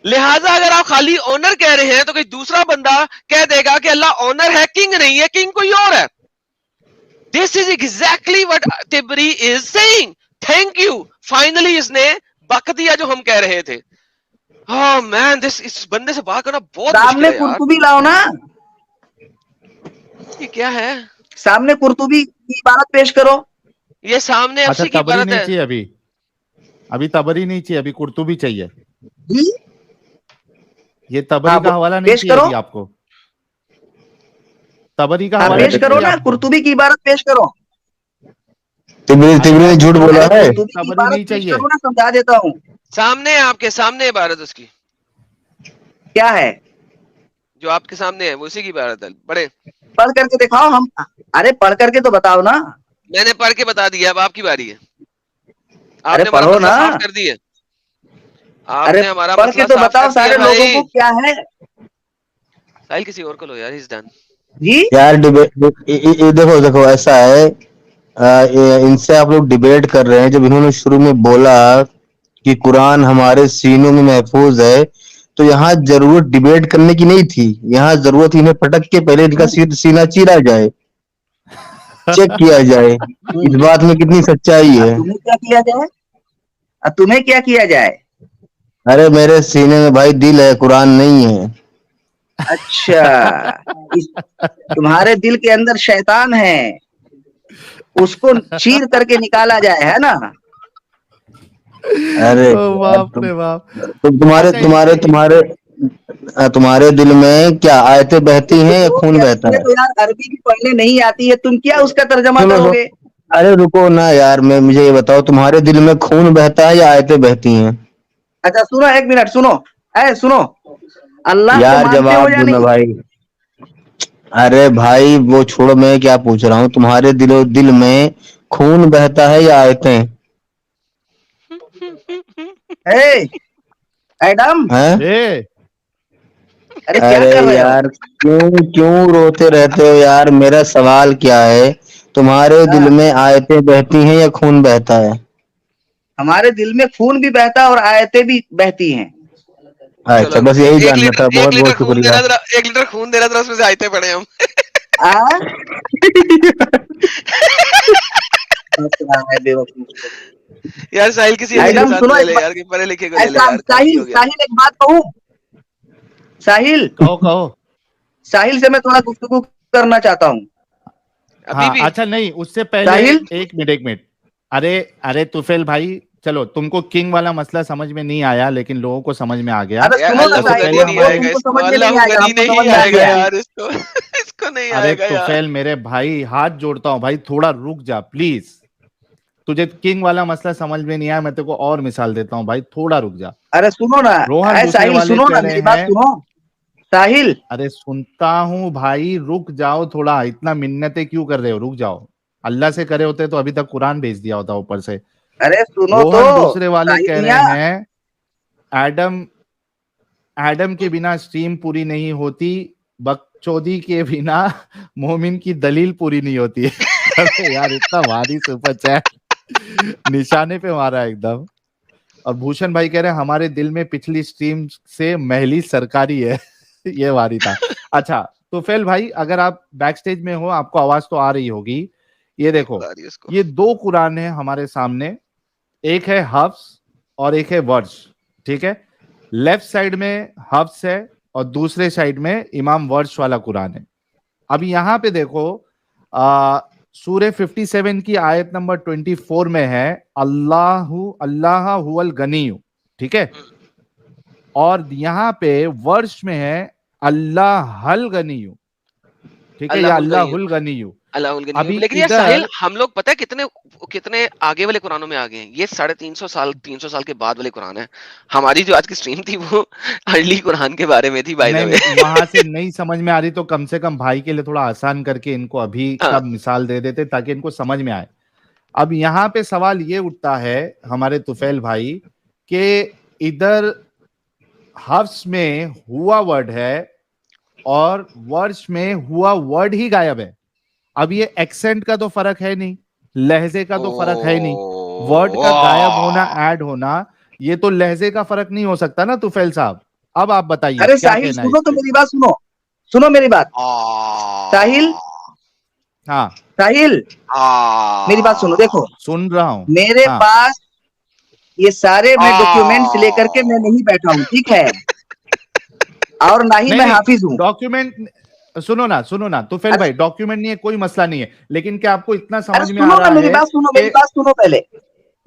लिहाजा अगर आप खाली ऑनर कह रहे हैं तो कोई दूसरा बंदा कह देगा कि अल्लाह ऑनर है, किंग नहीं है, किंग कोई और है। This is exactly what Tabari is saying. Thank you, finally इसने बक दिया जो हम कह रहे थे। ओह मैन, इस बंदे से बात करना बहुत मुश्किल सामने है यार। कुर्तुबी लाओ ना, ये क्या है? सामने कुर्तुबी की इबारत पेश करो। ये सामने अच्छा, अफसी की तबरी इबारत नहीं है। चाहिए अभी? अभी तबरी नहीं चाहिए, अभी कुर्तुबी चाहिए। जी ये तबरी हाँ, का हवाला नहीं पेश चाहिए करो। अभी आपको? तबरी का हाँ हवाला पेश नहीं करो चाहिए ना, आपको? कुर्तुबी की इबारत पेश करो। तिबरी अरे तिबरी यार ने झूठ मुझे बोला अरे तबरी है। नहीं, कुर्तुबी की तबरी इबारत नहीं पेश चाहिए। करो ना, समझा देता हूँ। सामने आपके सामने इबारत उसकी, क्या है? जो आपके सामने है वो उसी की इबारत है। बड़े पढ़ करके दिखाओ हम। अरे पढ़ करके तो बताओ ना। मैंने पढ़ के बता दिया, अब आपकी बारी है। अरे आपने हमारा पढ़ो मसला ना। साफ कर दिया, अरे आपने हमारा पढ़ के मसला तो साफ बताओ कर दिया सारे लोगों भाई। को क्या है। साहिल किसी और को लो यार, इज डन। जी यार डिबेट, ये देखो देखो ऐसा है, इनसे आप लोग डिबेट कर रहे हैं। जब इन्होंने शुरू में बोला कि कुरान हमारे सीनों में महफूज है, तो यहाँ जरूरत डिबेट करने की नहीं थी। यहाँ जरूरत इन्हें पटक के पहले इनका सीना चीरा जाए, चेक किया जाए इस बात में कितनी सच्चाई अब है। तुम्हें क्या किया जाए? अब तुम्हें क्या किया जाए? अरे मेरे सीने में भाई दिल है, कुरान नहीं है। अच्छा, इस तुम्हारे दिल के अंदर शैतान है, उसको चीर करके निकाला जाए, है ना? अरे ओ यार बाप रे बाप। तुम्हारे अच्छा तुम्हारे तुम्हारे तुम्हारे दिल में क्या आयतें बहती हैं या तो खून यार बहता तुम्हें है? तो यार अरबी भी पढ़ने नहीं आती है, तुम क्या उसका तर्जमा सुनो सुनो, करोगे? अरे रुको ना यार, मैं मुझे ये बताओ, तुम्हारे दिल में खून बहता है या आयतें बहती हैं? अच्छा सुनो, एक मिनट सुनो। सुनो, अल्लाह को यार मानते हो जवाब या दो ना नहीं? भाई। अरे भाई वो छोड़ो, मैं क्या पूछ रहा हूँ, तुम्हारे दिलो दिल में खून बहता है या आयतें ए एडम, हैं? ए अरे क्या अरे कर रहे हो? यार क्यों क्यों रोते रहते हो यार, मेरा सवाल क्या है, तुम्हारे दिल हाँ, में आयतें बहती हैं या खून बहता है? हमारे दिल में खून भी बहता है और आयतें भी बहती हैं। अच्छा चलो बस यही एक जानना था, लीटर बहुत बहुत खून शुक्रिया। देना जरा, 1 लीटर खून देना जरा, उसमें से आयते पड़े हम। आ हंस रहा है बेवकूफ को। यार साहिल किसी अच्छे एडम इंसान को सुनो ले एक ले बात, यार, कि पढ़े लिखे को ले ले ऐसा यार, काफी साहिल, हो गया। साहिल एक बात कहूँ? साहिल, कहो कहो। साहिल से मैं थोड़ा गुफ्तगू करना चाहता हूँ। अभी हाँ भी अच्छा, नहीं उससे पहले साहिल, एक मिनट एक मिनट। अरे अरे तुफेल भाई, चलो तुमको किंग वाला मसला समझ में नहीं आया, लेकिन लोगों को समझ में आ गया। अरे यार, सुनो ना तो अल्लाह साहिल, गनी तुफेल नहीं वो हमारे, आएगा तुमको इसको, समझ में नहीं अल्लाह आएगा, गनी हमको समझ नहीं में आ आएगा गया है। यार इसको। इसको नहीं अरे आएगा यार। तुफेल मेरे भाई हाथ जोड़ता हूँ भाई, थोड़ा रुक जा प्लीज। तुझे किंग वाला मसला समझ में नहीं आया, मैं तेरे को और मिसाल देता हूँ भाई, थोड़ा रुक जा। अरे सुनो ना, रोहन अरे दूसरे साहिल वाले सुनो कह ना, रहे मेरी बात हैं, सुनो। साहिल, अरे सुनता हूँ भाई, रुक जाओ थोड़ा, इतना मिन्नतें क्यों कर रहे हो, रुक जाओ। अल्लाह से करे होते तो अभी तक कुरान भेज दिया होता ऊपर से। अरे सुनो तो, रोहन दूसरे वाले साहिल कह मियां। रहे हैं, एडम एडम के बिना स्ट्रीम पूरी नहीं होती, बकचोदी के बिना मोमिन की दलील पूरी नहीं होती है। अरे यार इतना भारी सुपर चैट, निशाने पे मारा है एकदम। और भूषण भाई कह रहे हैं हमारे दिल में पिछली स्ट्रीम से महली सरकारी है। ये वारी था। अच्छा तो फेल भाई, अगर आप बैक स्टेज में हो, आपको आवाज तो आ रही होगी। ये देखो, बिल्कुल आ रही है इसको। ये दो कुरान है हमारे सामने, एक है हफ्स और एक है वर्ष, ठीक है। लेफ्ट साइड में हफ्स है और दूसरे साइड में इमाम वर्ष वाला कुरान है। अब यहां पे देखो, सूरे 57 की आयत नंबर 24 में है अल्लाहु अल्लाह हुवल गनीयु, ठीक है। और यहां पे वर्ष में है अल्लाह हल गनीयु, ठीक है, या अल्लाहुल गनी, अल्लाहुल गनीयु। अल्लाहुल गनी। अभी लेकिन यार साहिल, इधर हम लोग पता है कितने कितने आगे वाले कुरानों में आ गए हैं। ये 350 साल 300 साल के बाद वाले कुरान है। हमारी जो आज की स्ट्रीम थी वो अर्ली कुरान के बारे में थी, बाय द नहीं वे। नहीं, वहां से नहीं समझ में आ रही तो कम से कम भाई के लिए थोड़ा आसान करके इनको अभी हाँ, का मिसाल दे देते ताकि इनको समझ में आए। अब यहाँ पे सवाल ये उठता है हमारे तुफैल भाई कि इधर हफ्स में हुआ वर्ड है और वर्ष में हुआ वर्ड ही गायब है। अब ये एक्सेंट का तो फर्क है नहीं, लहजे का तो फर्क है नहीं, वर्ड का गायब होना ऐड होना, ये तो लहजे का फर्क नहीं हो सकता ना तुफैल साहब। अब आप बताइए अरे क्या साहिल कहना है सुनो इस तो, पे। मेरी बात सुनो, सुनो मेरी बात। साहिल, हाँ साहिल, मेरी बात सुनो। देखो, सुन रहा हूं। मेरे हाँ पास ये सारे मैं डॉक्यूमेंट्स लेकर के मैं नहीं बैठा हूँ, ठीक है? और ना ही नहीं मैं नहीं, हाफिज हूँ। डॉक्यूमेंट सुनो ना तुफैल अरे भाई, डॉक्यूमेंट नहीं है, कोई मसला नहीं है, लेकिन क्या आपको इतना अरे समझ में आ सुनो ना, रहा मेरी है बात सुनो, मेरी कि, बात सुनो पहले,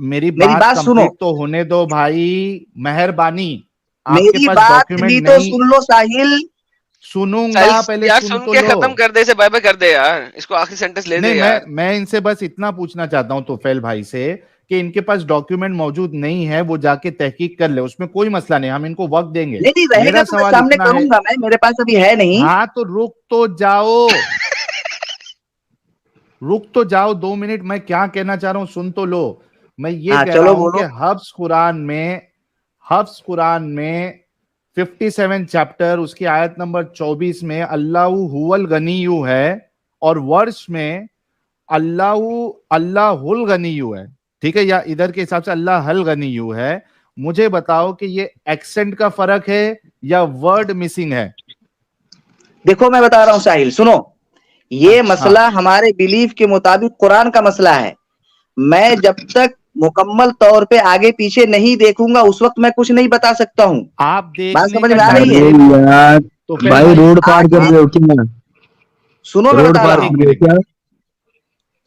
मेरी मेरी बात बात सुनो, कंप्लीट तो होने दो भाई, मेहरबानी। आपके मेरी पास बात डॉक्यूमेंट भी तो नहीं, सुन लो साहिल। सुनूंगा, साहिल पहले यार, सुन सुन तो के लो। खत्म कर दे, इसे बाय बाय कर दे यार, इसको आखिरी सेंटेंस ले नहीं, दे यार। मैं इनसे बस इतना पूछना चाहता हूं तुफैल भाई से कि इनके पास डॉक्यूमेंट मौजूद नहीं है, वो जाके तहकीक कर ले, उसमें कोई मसला नहीं, हम इनको वक्त देंगे। नहीं नहीं, रहेगा मेरा तो मैं सवाल सामने इतना है, करूंगा, मैं, मेरे पास अभी है नहीं। हाँ तो रुक तो जाओ, रुक तो जाओ 2 मिनट, मैं क्या कहना चाह रहा हूं सुन तो लो। मैं ये हाँ कह रहा चलो हूं कि बोलो। हफ्स कुरान में 57 चैप्टर उसकी आयत नंबर 24 में अल्लाहु हुवल गनीयु है और वर्ष में अल्लाहु अल्लाहुल गनीयु है, ठीक है, या इधर के हिसाब से अल्लाह हल गनीयु है। मुझे बताओ कि ये एक्सेंट का फर्क है या वर्ड मिसिंग है। देखो मैं बता रहा हूँ साहिल, सुनो, ये हाँ मसला हमारे बिलीफ के मुताबिक कुरान का मसला है। मैं जब तक मुकम्मल तौर पे आगे पीछे नहीं देखूंगा उस वक्त मैं कुछ नहीं बता सकता हूँ। आप बात देखने समझ का में आ रही है? अरे टाइम, यार तुफैल भाई, भाई रोड पार कर आगे रहे हो क्या? सुनो, मैं रोड बता पार रहा एक हूँ, कर रहे हो मिनट, क्या? दिनी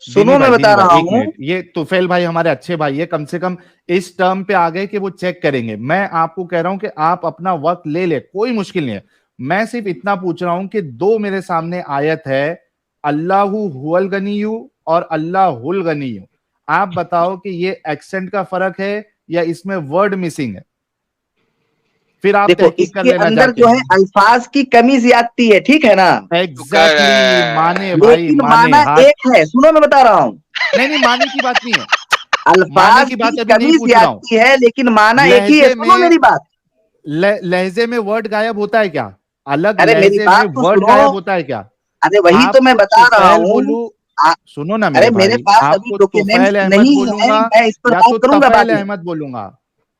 सुनो मैं भाई, बता दिनी भाई रहा एक हूँ। मिनट, ये तुफैल भाई हमारे अच्छे भाई है, कम से कम इस टर्म पे आ गए कि वो चेक करेंगे। मैं आपको कह रहा हूं कि आप अपना वक्त ले ले, कोई मुश्किल नहीं है। मैं सिर्फ इतना पूछ रहा हूं कि दो मेरे सामने आयत है, अल्लाहु हुवल गनीयु और अल्लाहुल गनीयु। आप बताओ कि ये एक्सेंट का फर्क है या इसमें वर्ड मिसिंग है। फिर आप देखो तहकीक कर इसके लेना अंदर जाके। जो है अल्फाज की कमी ज्यादती है, ठीक है ना, एग्जैक्टली माने भाई, लेकिन माने माना हाथ। एक है। सुनो मैं बता रहा हूँ, नहीं नहीं, माने की बात नहीं है, माने अल्फाज की की बात अभी नहीं कमी पूछ रहा हूँ। ज्यादती है, लेकिन माना एक ही है। लहजे सुनो में मेरी बात, लहजे में वर्ड गायब होता है क्या? अलग अरे मेरी लहजे में बात तो वर्ड सुनो। गायब होता है क्या? अरे वही तो मैं आपको बता रहा तुफैल हूँ। बोलूं, आ- सुनो ना अरे मेरे मेरे भाई, पास अभी आपको डॉक्यूमेंट्स तुफैल अहमद नहीं है, बोलूंगा मैं इस पर या बात तो करूंगा बाद तफैल में। अहमद बोलूंगा?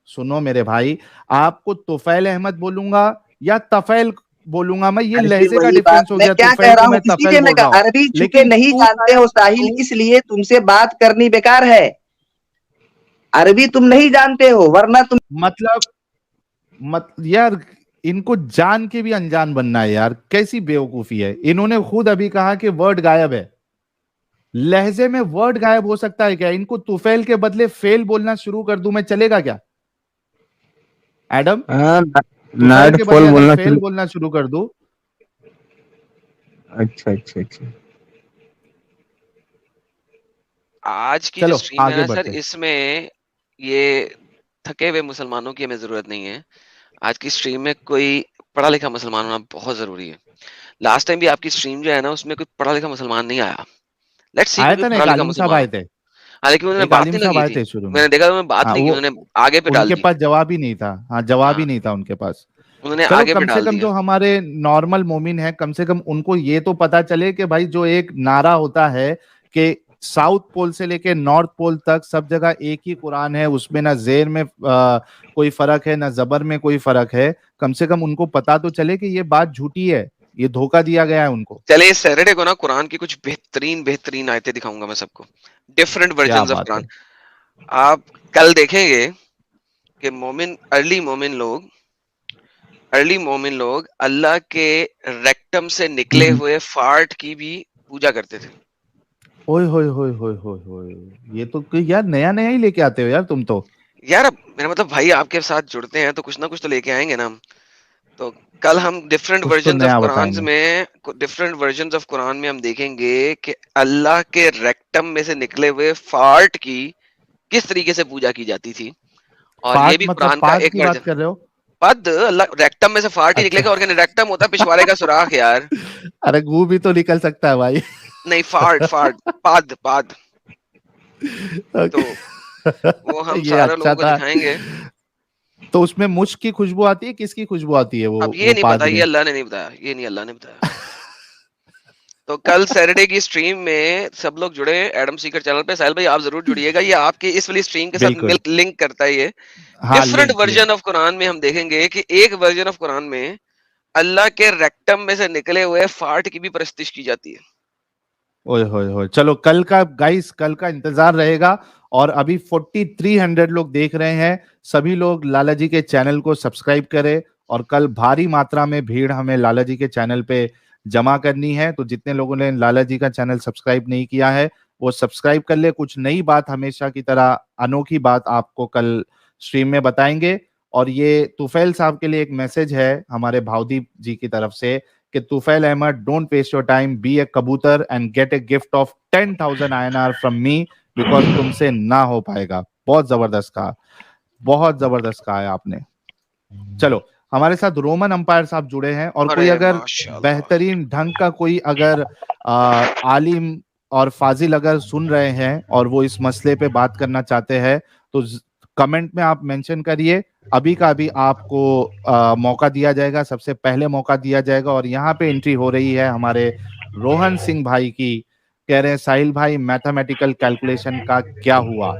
सुनो मेरे भाई, आपको तुफैल अहमद बोलूंगा या तफैल बोलूंगा मैं, ये अरे फिर लहजे का वही बात डिफरेंस हो मैं गया, क्या कह तुफैल रहा को हूँ, मैं तफैल इसीलिए मैं बोल रहा हूँ। अरबी चूंकि लेकिन नहीं तू जानते गायब हो साहिल, तू इसलिए तुमसे बात करनी बेकार है। अरबी तुम नहीं जानते हो, वरना तुम मतलब यार, इनको जान के भी अनजान बनना है यार, कैसी बेवकूफी है। इन्होंने खुद अभी कहा कि वर्ड गायब है। लहजे में वर्ड गायब हो सकता है क्या? इनको तुफैल के बदले फेल बोलना शुरू कर दूं मैं, चलेगा क्या एडम? हाँ, तुफैल नाइट के फॉल बदले अगर बोलना फेल शुरू। बोलना शुरू कर दूं। अच्छा अच्छा अच्छा। आज की जो चलो स्ट्रीम है आगे ना सर, बढ़ते। इसमें ये थके हुए मुसलमानों की हमें जरूरत नहीं है। आज की स्ट्रीम में कोई पढ़ा लिखा मुसलमान होना बहुत जरूरी है। लास्ट टाइम भी आपकी स्ट्रीम जो है ना, उसमें कोई पढ़ा लिखा मुसलमान नहीं आया। लेट्स सी आए कोई थे ना, पढ़ा एक लिखा आलिम साहब मुसलमान। आए थे। हाँ, लेकिन उन्होंने एक बात आलिम नहीं साहब लगी आए थी। थे शुरू में। मैंने देखा, उन्होंने बात हाँ नहीं की, वो, उन्होंने आगे पे डाल उनके दी। पास जवाब ही नहीं था। हाँ जवाब ही हाँ, नहीं था उनके पास। उन्होंने चलो आगे पे कम से डाल कम दिया। जो हमारे नॉर्मल मोमिन है, कम से कम उनको ये तो पता चले कि भाई जो एक नारा होता है कि साउथ पोल से लेके नॉर्थ पोल तक सब जगह एक ही कुरान है, उसमें ना जेर में कोई फर्क है, ना जबर में कोई फर्क है। कम से कम उनको पता तो चले कि ये बात झूठी है, ये धोखा दिया गया है उनको। चले इस सैटरडे को ना कुरान की कुछ बेहतरीन बेहतरीन आयतें दिखाऊंगा मैं सबको। डिफरेंट क्या वर्जन ऑफ बात कुरान। है। आप कल देखेंगे कि अर्ली मोमिन लोग अल्लाह के रेक्टम से निकले हुए फार्ट की भी पूजा करते थे। ओए होए होए होए होए होए, ये तो कोई यार नया नया ही लेके आते हो यार तुम तो। यार, अब मेरा मतलब भाई आपके साथ जुड़ते हैं तो कुछ ना कुछ तो लेके आएंगे ना हम। तो कल हम कुछ तो नया बताएंगे। डिफरेंट वर्जन्स ऑफ कुरान में हम देखेंगे कि अल्लाह के रेक्टम में से निकले हुए फार्ट की किस तरीके से पूजा की जाती थी। और ये फाट भी मतलब कुरान का पाद एक की बात वर्जन। कर रहे हो? पद अल्लाह रेक्टम में से फार्ट ही अच्छा। निकलेगा, और क्या रेक्टम होता है पिछवाड़े का सुराख यार। अरे गू भी तो निकल सकता है भाई। नहीं, फार्ट फार्ट, पाद पाद। तो ओके। वो हम ये सारा अच्छा लोगों को था। दिखाएंगे। तो उसमें मुश्क की खुशबू आती है, किसकी खुशबू आती है अब ये वो नहीं पता, पाद ये में? अल्लाह ने नहीं बताया, ये नहीं अल्लाह ने बताया। तो कल सैटरडे की स्ट्रीम में सब लोग जुड़े एडम सीकर चैनल पे। साहिल भाई आप जरूर जुड़िएगा, ये आपके इस वाली स्ट्रीम के साथ बिल्कुल। लिंक करता है ये। हाँ different link link. Version of Quran में हम देखेंगे कि एक वर्जन ऑफ कुरान में अल्लाह के रेक्टम में से निकले हुए फार्ट की भी परस्तिश की जाती है। ओए होए होए, चलो कल का गाइस, कल का इंतजार रहेगा। और अभी 4300 लोग देख रहे हैं। सभी लोग लाला जी के चैनल को सब्सक्राइब करें। और कल भारी मात्रा में भीड़ हमें लाला जी के चैनल पे जमा करनी है, तो जितने लोगों ने लाला जी का चैनल सब्सक्राइब नहीं किया है वो सब्सक्राइब कर ले। कुछ नई बात, हमेशा की तरह अनोखी बात आपको कल स्ट्रीम में बताएंगे। और ये तुफैल साहब के लिए एक मैसेज है हमारे भावदीप जी की तरफ से कि Tufail Ahmed, don't waste your time, be a कबूतर and get a gift of 10,000 INR from me, because तुमसे ना हो पाएगा। बहुत जबरदस्त कहा, बहुत जबरदस्त कहा है आपने। चलो हमारे साथ रोमन अंपायर साहब जुड़े हैं, और कोई अरे अगर माशाल्लाह। बेहतरीन ढंग का कोई अगर आलिम और फाजिल अगर सुन रहे हैं और वो इस मसले पे बात करना चाहते हैं, तो कमेंट में आप मेंशन करिए। अभी का अभी आपको मौका दिया जाएगा, सबसे पहले मौका दिया जाएगा। और यहाँ पे एंट्री हो रही है हमारे रोहन सिंह भाई की। कह रहे हैं साहिल भाई, मैथमेटिकल कैलकुलेशन का क्या हुआ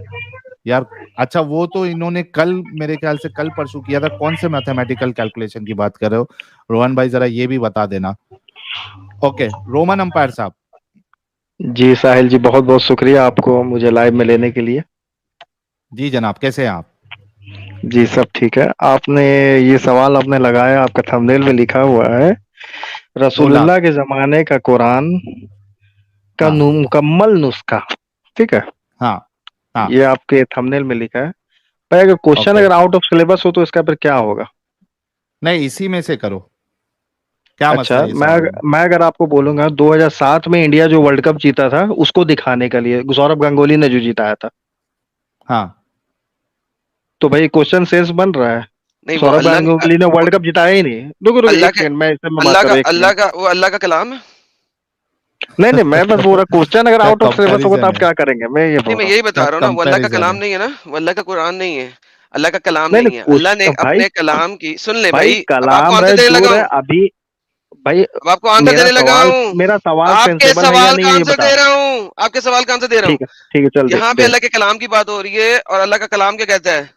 यार? अच्छा वो तो इन्होंने कल, मेरे ख्याल से कल परसों किया था। कौन से मैथमेटिकल कैलकुलेशन की बात कर रहे हो रोहन भाई, जरा ये भी बता देना। ओके रोमन अंपायर साहब। जी साहिल जी, बहुत बहुत शुक्रिया आपको मुझे लाइव में लेने के लिए। जी जनाब, कैसे हैं आप? जी सब ठीक है। आपने ये सवाल आपने लगाया, आपका थंबनेल में लिखा हुआ है 2 लाख। रसूलुल्लाह के जमाने का कुरान का हाँ मुकम्मल नुस्खा। ठीक है, हाँ हाँ। ये आपके थंबनेल में लिखा है। भाई अगर क्वेश्चन ओके, अगर आउट ऑफ सिलेबस हो तो इसका फिर क्या होगा? नहीं इसी में से करो, क्या अच्छा, मसला है इस सवाल में? मैं अगर आपको बोलूंगा 2007 में इंडिया जो वर्ल्ड कप जीता था उसको दिखाने के लिए सौरभ गांगुली ने जो जिताया था, हाँ तो भाई क्वेश्चन सेंस बन रहा है। नहीं वो सौरभ गांगुली ने वर्ल्ड कप जिताया ही नहीं। रुको रुको अल्लाह एक के सेकंड, मैं इसमें बात करूँ, एक अल्लाह सेकंड। का वो अल्लाह का कलाम है। नहीं नहीं, मैं बस बोल रहा, क्वेश्चन अगर क्या आउट ऑफ सिलेबस होगा तो कंपैरिजन आप है, क्या करेंगे, मैं ये नहीं बोल मैं रहा हूँ। यही बता क्या रहा हूँ ना, वो अल्लाह का कंपैरिजन कलाम है। नहीं है ना, वो अल्लाह का कुरान नहीं है, अल्लाह का कलाम नहीं नहीं नहीं है। अल्लाह ने भाई, अपने कलाम की, सुन ले भाई भाई, अब आपको कलाम आंसर रहे देने जो लगा रहे हूँ, अभी। भाई अब आपको आंसर मेरा देने लगा सवाल, हूँ, मेरा सवाल आपके सेंसेबल है या सवाल नहीं का ये आंसर बता। दे रहा हूँ, आपके सवाल का आंसर दे रहा हूँ। ठीक है चल दे यहाँ पे दे। अल्लाह के कलाम की बात हो रही है, और अल्लाह का कलाम क्या कहता है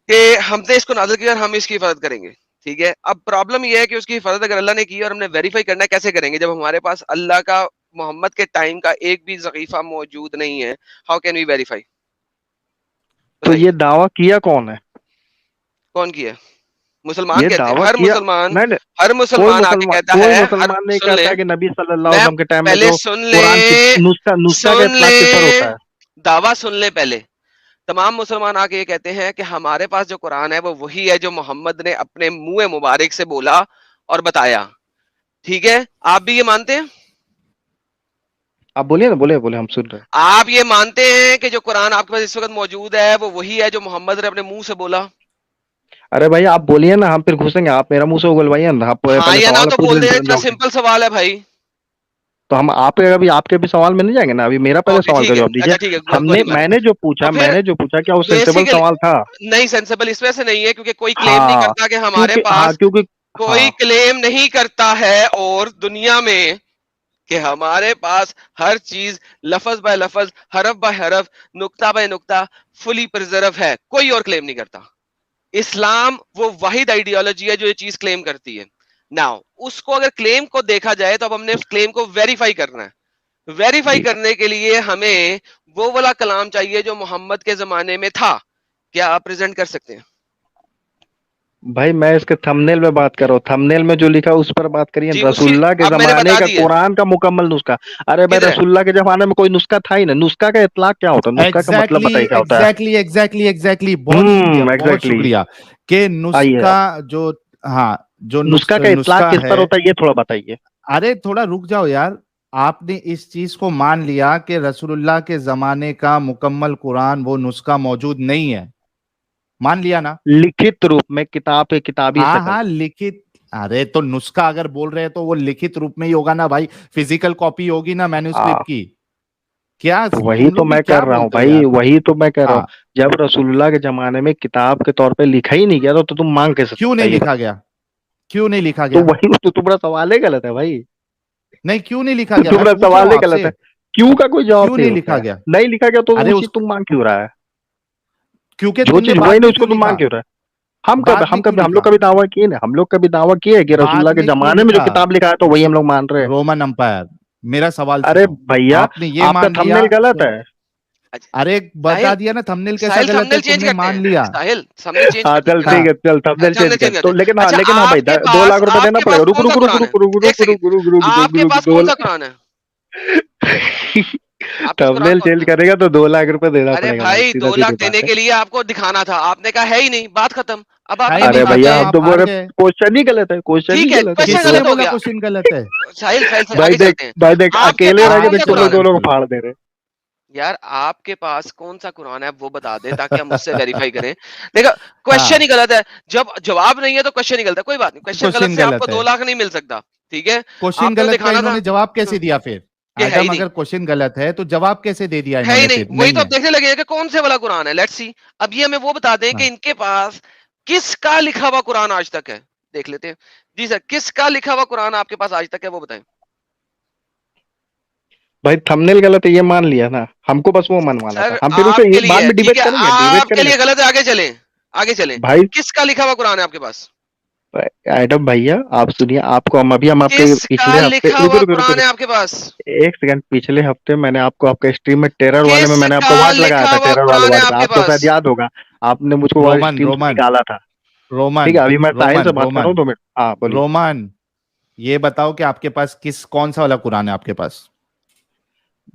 कि हमने इसको नाज़िल किया और हम इसकी हिफाजत करेंगे। ठीक है, अब प्रॉब्लम ये है कि उसकी हिफाजत अगर अल्लाह ने की और हमने वेरीफाई करना है, कैसे करेंगे जब हमारे पास अल्लाह का मोहम्मद के टाइम का एक भी ज़कीफ़ा मौजूद नहीं है। हाउ कैन वी वेरीफाई, तो बताइए। ये दावा किया कौन है? कौन किया? मुसलमान ये कहते हैं, दावा किया, नहीं नहीं, हर मुसलमान आके कहता कोई है, हर मुसलमान नहीं सुन ले, कहता है कि नबी सल्लल्लाहु अलैहि मैं वसल्लम के टाइम में पहले जो सुन ले, कुरान की नुस्खा नुस्खा का सुन इतलाक ले, किस पर होता है? दावा सुन ले पहले। तमाम मुसलमान आके ये कहते हैं कि हमारे पास जो कुरान है वो वही है जो मोहम्मद ने अपने मुंह मुबारक से बोला और बताया। ठीक है, आप भी ये मानते हैं? आप बोलिए ना, बोले बोले, हम सुन रहे हैं। आप ये मानते हैं कि जो कुरान आपके पास इस वक्त मौजूद है वो वही है जो मोहम्मद ने अपने मुंह से बोला? अरे भाई आप बोलिए ना, हम फिर घुसेंगे, आप मेरा मुंह से उगलवाइए ना, आप हाँ पहले या ना सवाल तो पूछ बोल लें दे, तुरंत इतना जवाब दें। सिंपल सवाल है भाई। तो हम आपके भी सवाल में नहीं जाएंगे ना, अभी मेरा पहले ओके सवाल का ठीक है, जवाब दीजिए। अच्छा ठीक है, हमने गोली मारो। तो फिर मैंने जो पूछा क्या वो सेंसेबल बेसिकली सवाल था? नहीं, सेंसेबल इस वजह से नहीं है क्योंकि कोई क्लेम नहीं हाँ करता कि हमारे पास, क्योंकि कोई हाँ क्लेम नहीं करता है और दुनिया में कि हमारे पास हर चीज लफज बाय लफज, हरफ बाय हरफ, नुक्ता बाय नुक्ता फुली प्रिजर्व है, कोई और क्लेम नहीं करता। इस्लाम वो वाहिद आइडियोलॉजी है जो ये चीज क्लेम करती है। नाउ उसको अगर क्लेम को देखा जाए तो अब हमने उस क्लेम को वेरीफाई करना है। वेरीफाई जी करने के लिए हमें वो वाला कलाम चाहिए जो मोहम्मद के जमाने में था। क्या आप प्रेजेंट कर सकते हैं? भाई, मैं इसके थंबनेल में बात कर रहा हूँ, थंबनेल में जो लिखा है उस पर बात करिए। जी उसी, रसूलुल्लाह के अब मैंने जमाने बता का दिया कुरान का मुकम्मल नुस्खा। अरे भाई, किधर है। रसूलुल्लाह के जमाने में कोई नुस्खा था ही ना। नुस्खा का इतलाक क्या होता है? नुस्खा का मतलब एग्जैक्टली बताइए क्या होता है? एग्जैक्टली एग्जैक्टली एग्जैक्टली, बहुत शुक्रिया बहुत एग्जैक्टली। शुक्रिया। कि आइए, नुस्खा जो, हाँ, जो नुस्खा का इतलाक नुस्खा किस है। पर होता है ये थोड़ा बताइए। अरे थोड़ा रुक जाओ यार, आपने इस चीज को मान लिया कि रसूलुल्लाह के जमाने का मुकम्मल कुरान वो नुस्खा मौजूद नहीं है, मान लिया ना। लिखित रूप में, किताबी हाँ शक्ल हाँ में। लिखित, अरे तो नुस्खा अगर बोल रहे हैं तो वो लिखित रूप में ही होगा ना भाई, फिजिकल कॉपी होगी ना मैन्युस्क्रिप्ट हाँ, की। क्या तो वही तुम तो लोग भी मैं क्या कर रहा हूँ बोलते हो भाई, यार। वही तो मैं कह रहा हूँ। हाँ, जब रसूलुल्लाह के जमाने में किताब के तौर पे लिखा ही नहीं गया तो तुम मांग कैसे क्यों सकते नहीं हो ये लिखा बताओ? गया, क्यों नहीं लिखा तो गया? वही तो तुम्हारा सवाल ही गलत है भाई। नहीं क्यों नहीं लिखा गया, मैं तुम्हारा पूछ रहा सवाल हूँ ही गलत आपसे। है। क्यों का कोई जवाब क्यों नहीं नहीं होता लिखा है। गया? नहीं लिखा गया तो अरे वो चीज उस, तुम मांग क्यों रहा है? क्योंकि जो तुमने चीज हुआ ही बाद नहीं में उसको क्यों तुम मांग लिखा, क्यों रहा है? बाद में क्यों हम लोग लिखा, कभी दावा किए ना, हम लोग कभी दावा किए कि बाद रसूलुल्लाह के में क्यों जमाने में जो लिखा? किताब लिखा है तो वही हम लोग मान रहे हैं। रोमन अंपायर, मेरा सवाल अरे सुनो। भैया, आपने ये आपका मान लिया, थंबनेल गलत है। अच्छा, अरे बता साहिल, दिया ना थंबनेल कैसा साहिल गलत है, थंबनेल चेंज तुमने करते मान हैं, लिया। साहिल थंबनेल चेंज हाँ कर चल देते हैं। ठीक हाँ, है, चल थंबनेल चेंज थंबनेल कर चेंज कर तो। देते हैं। लेकिन हाँ, अच्छा लेकिन हाँ भाई, दो लाख रुपए देना आपके पड़ेगा। पास रुक कौन सा रुक रुक कुरान है? रुक रुक एक रुक सेकंड, रुक रुक रुक रुक आपके रुक पास दो। कौन सा कुरान है? आपके पास कुरान थंबनेल कौन चेंज सा है? करेगा तो 2 लाख रुपए देना अरे पड़ेगा भाई, भाई सीधा 2 लाख सीधी बात देने है। के लिए आपको दिखाना था, आपने कहा है ही नहीं, बात खत्म। अब आप है ये ही नहीं अरे था भैया, तो बताएं। हम आप तो बोल हार रहे, गए। क्वेश्चन ही गलत है, क्वेश्चन ही ठीक है, गलत है, क्वेश्चन तो किसने गलत हो बोला गया। क्वेश्चन गलत है? साहिल साहिल से भाई आगे देख, चलते हैं। भाई देख, आपके अकेले पास रह के कौन देख सा तुम लोग कुरान है? दोनों को बिल्कुल। फाड़ दे रहे। यार आपके पास कौन सा कुरान है वो बता दे ताकि हम उससे वेरीफाई करें। देखो, क्वेश्चन ही हाँ, गलत है। जब जवाब नहीं है तो क्वेश्चन ही गलत है, कोई बात नहीं, क्वेश्चन गलत क्वेश्चन से आपको गलत है। 2 लाख नहीं मिल सकता। ठीक है, क्वेश्चन आपको गलत का दिखाना था इन्होंने जवाब कैसे दिया फिर? कि है ही एडम, नहीं, अगर क्वेश्चन गलत है तो जवाब कैसे दे दिया है ही इन्होंने नहीं, फिर वही नहीं तो अब है? देखने लगे कि कौन से वाला कुरान है। लेट्स सी, अब ये हमें वो बता दें कि हाँ। इनके पास किसका लिखा हुआ कुरान आज तक है। देख लेते हैं। जी सर, किसका लिखा हुआ कुरान आपके पास आज तक है वो बताएं। भाई थंबनेल गलत है ये मान लिया ना, हमको बस वो मनवाना था, सर हम फिर उसे आपके बाद लिए में ठीक डिबेट है, करेंगे, डिबेट आपके करेंगे। लिए गलत है, आगे चलें, आगे चलें। भाई किसका लिखा हुआ कुरान है आपके पास? एडम भैया, आप सुनिए, हम आपके किसका पिछले हफ्ते, लिखा रुको हुआ रुको रुको कुरान है रुको, आपके पास? एक सेकंड, पिछले हफ्ते मैंने आपको आपके स्ट्रीम में टेरर वाले में मैंने आपको किसका वार्ड लगाया लिखा था, हुआ टेरर वाले कुरान है वार्ड पे, आपके आपको पास? शायद याद होगा। आपने मुझको वो रोमन स्ट्रीम से रोमन निकाला था। ठीक रोमन है, अभी मैं साहिल से रोमन बात कर रहा हूँ, रोमन 2 मिनट। हाँ बोलिए। रोमन, ये बताओ कि आपके पास कौन सा वाला कुरान है आपके पास?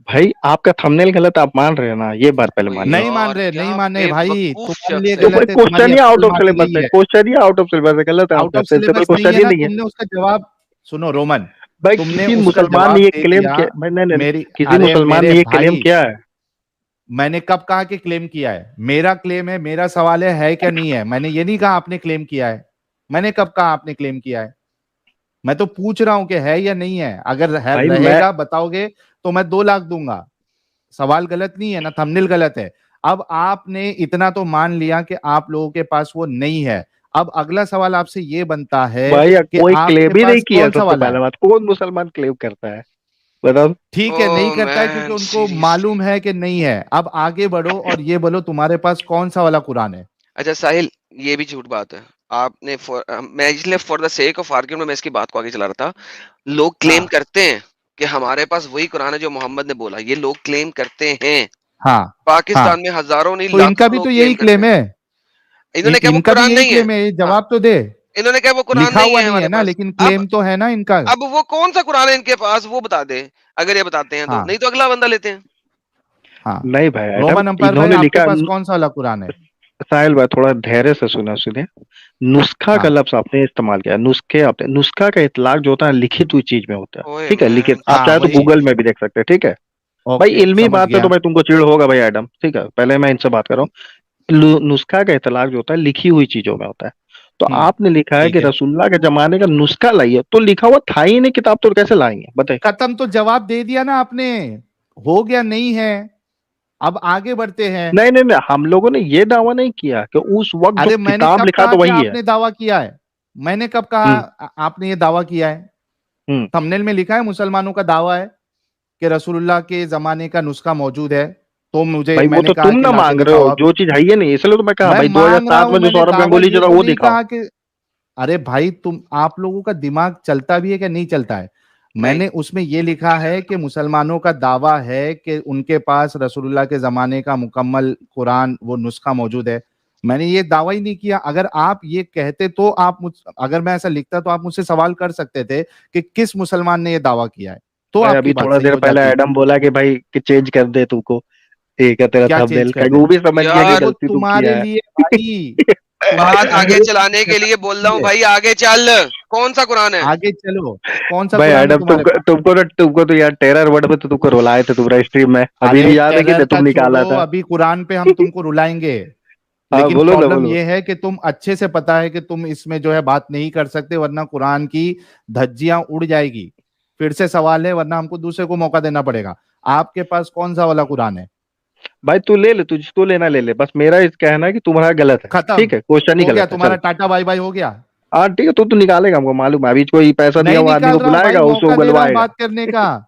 भाई आपका थंबनेल गलत आप मान रहे हैं ना, ये बात पहले ओ मानिए। नहीं मान यार रहे, नहीं क्या मान रहे भाई, बेवकूफ तुम्हारे लिए शख्स तो है। भाई गलत है, तुम्हारी क्वेश्चन ही आउट अक्ल ऑफ मानी सिलेबस गई है, है। Question he out of syllabus है, गलत है आउट आपका, ऑफ सेंसेबल सिलेबस नहीं क्वेश्चन है ही ना, नहीं है। तुमने उसका जवाब, सुनो रोमन, भाई तुमने किसी उसका मुसलमान ने जवाब ये दे क्लेम दिया। किया भाई, नहीं नहीं, मेरी, किसी अरे मुसलमान मेरे ने ये क्लेम भाई, किया है? मैंने कब कहा कि क्लेम किया है? मेरा क्लेम है, मेरा सवाल है क्या नहीं है? मैंने ये नहीं कहा आपने क्लेम किया है। मैंने कब कहा आपने क्लेम किया है? मैं तो पूछ रहा हूं कि है या नहीं है। अगर है, भाई मैं रहेगा बताओगे तो मैं 2 लाख दूंगा। सवाल गलत नहीं है ना, थंबनेल गलत है। अब आपने इतना तो मान लिया कि आप लोगों के पास वो नहीं है। अब अगला सवाल आपसे ये बनता है भाई कि कोई आपके क्लेम ही नहीं पास किया। कौन सा सबसे वाला पहले है? बात, कौन मुसलमान क्लेम करता है बताओ। ठीक है, नहीं ओ करता है क्योंकि मैन उनको सीरियसली। मालूम है कि नहीं है। अब आगे बढ़ो और ये बोलो तुम्हारे पास कौन सा वाला कुरान है? अच्छा साहिल, ये भी झूठ बात है। आपने मैं इसलिए for the sake of argument मैं इसकी बात को आगे चला रहा था। लोग क्लेम हाँ करते हैं कि हमारे पास वही कुरान है जो मोहम्मद ने बोला। ये लोग क्लेम करते हैं। हाँ हाँ। पाकिस्तान में हजारों नहीं तो इनका लाखों भी लोग तो क्लेम यही करते क्लेम हैं। है। इन्होंने क्या वो इनका भी कुरान यही नहीं है? क्लेम है। ये हाँ, जवाब तो दे। इन्होंने क्या वो कुरान लिखा नहीं हुआ है नहीं है हमारे ना, पास? लेकिन अब क्लेम तो है ना इनका। अब वो कौन सा कुरान है इनके पास वो बता दे। अगर ये बताते हैं तो, हाँ नहीं तो अगला बंदा लेते हैं। हाँ। नहीं भाई एडम, रोमन अंपायर भाई, इन्होंने आपके लिखा। पास कौन सा वाला कुरान है? साहिल भाई थोड़ा धैर्य से सुना सुनिए। नुस्खा का हाँ लफ्ज आपने इस्तेमाल किया। नुस्खे आपने, नुस्खा का इतलाक जो होता है लिखित हुई चीज में होता है। ओए ठीक है, लिखित। मैन। आप हाँ चाहे तो वही। गूगल में भी देख सकते हैं। ठीक है भाई, ओके, इल्मी समझ बात पे तो गया। भाई तुमको चिढ़ होगा भाई एडम। ठीक है, पहले मैं इनसे बात कर रहा हूँ। नुस्खा का इतलाक जो होता है लिखी हुई चीजों में होता है। तो आपने लिखा है कि ठीक है। रसूलुल्लाह के जमाने का नुस्खा लाइए, तो लिखा हुआ था ही नहीं किताब, तो कैसे लाएंगे बताइए। खत्म, तो जवाब दे दिया ना आपने। हो गया, नहीं है। अब आगे बढ़ते हैं। नहीं नहीं नहीं, हम लोगों ने ये दावा नहीं किया कि उस वक्त जो अरे मैंने किताब कब लिखा कहा तो कि वही है। आपने दावा किया है? मैंने कब कहा हम्म आपने ये दावा किया है? हम्म। थंबनेल में लिखा है मुसलमानों का दावा है कि रसूलुल्लाह के जमाने का नुस्खा मौजूद है। तो मुझे, भाई वो मैंने तो कहा तुम कि ना लाके मांग रहे दिखाओ हो, आप। जो चीज है ही नहीं, इसलिए तो मैं कहा मैं भाई मांग रहा 2007 हूं, में जो मैंने सौरभ कागज गांगुली ये जो था तो वो नहीं दिखाओ। कहा कि, अरे भाई तुम, आप लोगों का दिमाग चलता भी है कि नहीं चलता है? नहीं मैंने उसमें ये लिखा है कि मुसलमानों का दावा है कि उनके पास रसूलुल्लाह के जमाने का मुकम्मल कुरान, वो नुस्खा मौजूद है। मैंने ये दावा ही नहीं किया। अगर आप ये कहते तो आप मुझ, अगर मैं ऐसा लिखता तो आप मुझसे सवाल कर सकते थे कि किस मुसलमान ने ये दावा किया है, तो भाई आपकी अभी बात थोड़ा सही देर हो पहले जाती। एडम बोला कि भाई कि चेंज कर दे तुमको। ठीक है, तेरा क्या चेंज थंबनेल कर का दे? वो भी समझ गया कि यार, वो गलती तुम तुम्हारे किया है। लिए भाई, बात तुम्हारे आगे लिए चलाने के लिए बोल रहा हूँ भाई। आगे चल। कौन सा कुरान है? आगे चलो। कौन सा भाई कुरान है एडम, तुम्हारे तुमको पास? तुमको तो यार टेरर वर्ड में तो तुमको रुलाए थे तुम्हारा स्ट्रीम में, अभी अरे भी याद है कि टेरर नहीं का तुम निकाला छोड़ो, था। अभी कुरान पे हम तुमको रुलाएंगे। हाँ लेकिन बोलो ना प्रॉब्लम बोलो। यह है कि तुम अच्छे से पता है कि तुम इसमें जो है बात नहीं कर सकते, वरना कुरान की धज्जियां उड़ जाएगी। फिर से सवाल है, वरना हमको दूसरे को मौका देना पड़ेगा। आपके पास कौन सा वाला कुरान है? भाई तू ले ले, तुझको लेना ले ले, बस मेरा इस कहना है कि तुम्हारा गलत है। खत्म। ठीक है, क्वेश्चन ही हो गया गलत है, तुम्हारा, चल। टाटा बाय बाय हो गया। हाँ ठीक है, तू तो निकालेगा, हमको मालूम है। अभी कोई पैसा दिया नहीं हुआ आदमी निकाल को रहा हूं भाई, बुलाएगा, उसको मौका दे रहा हूं उगलवाएगा। बात करने का।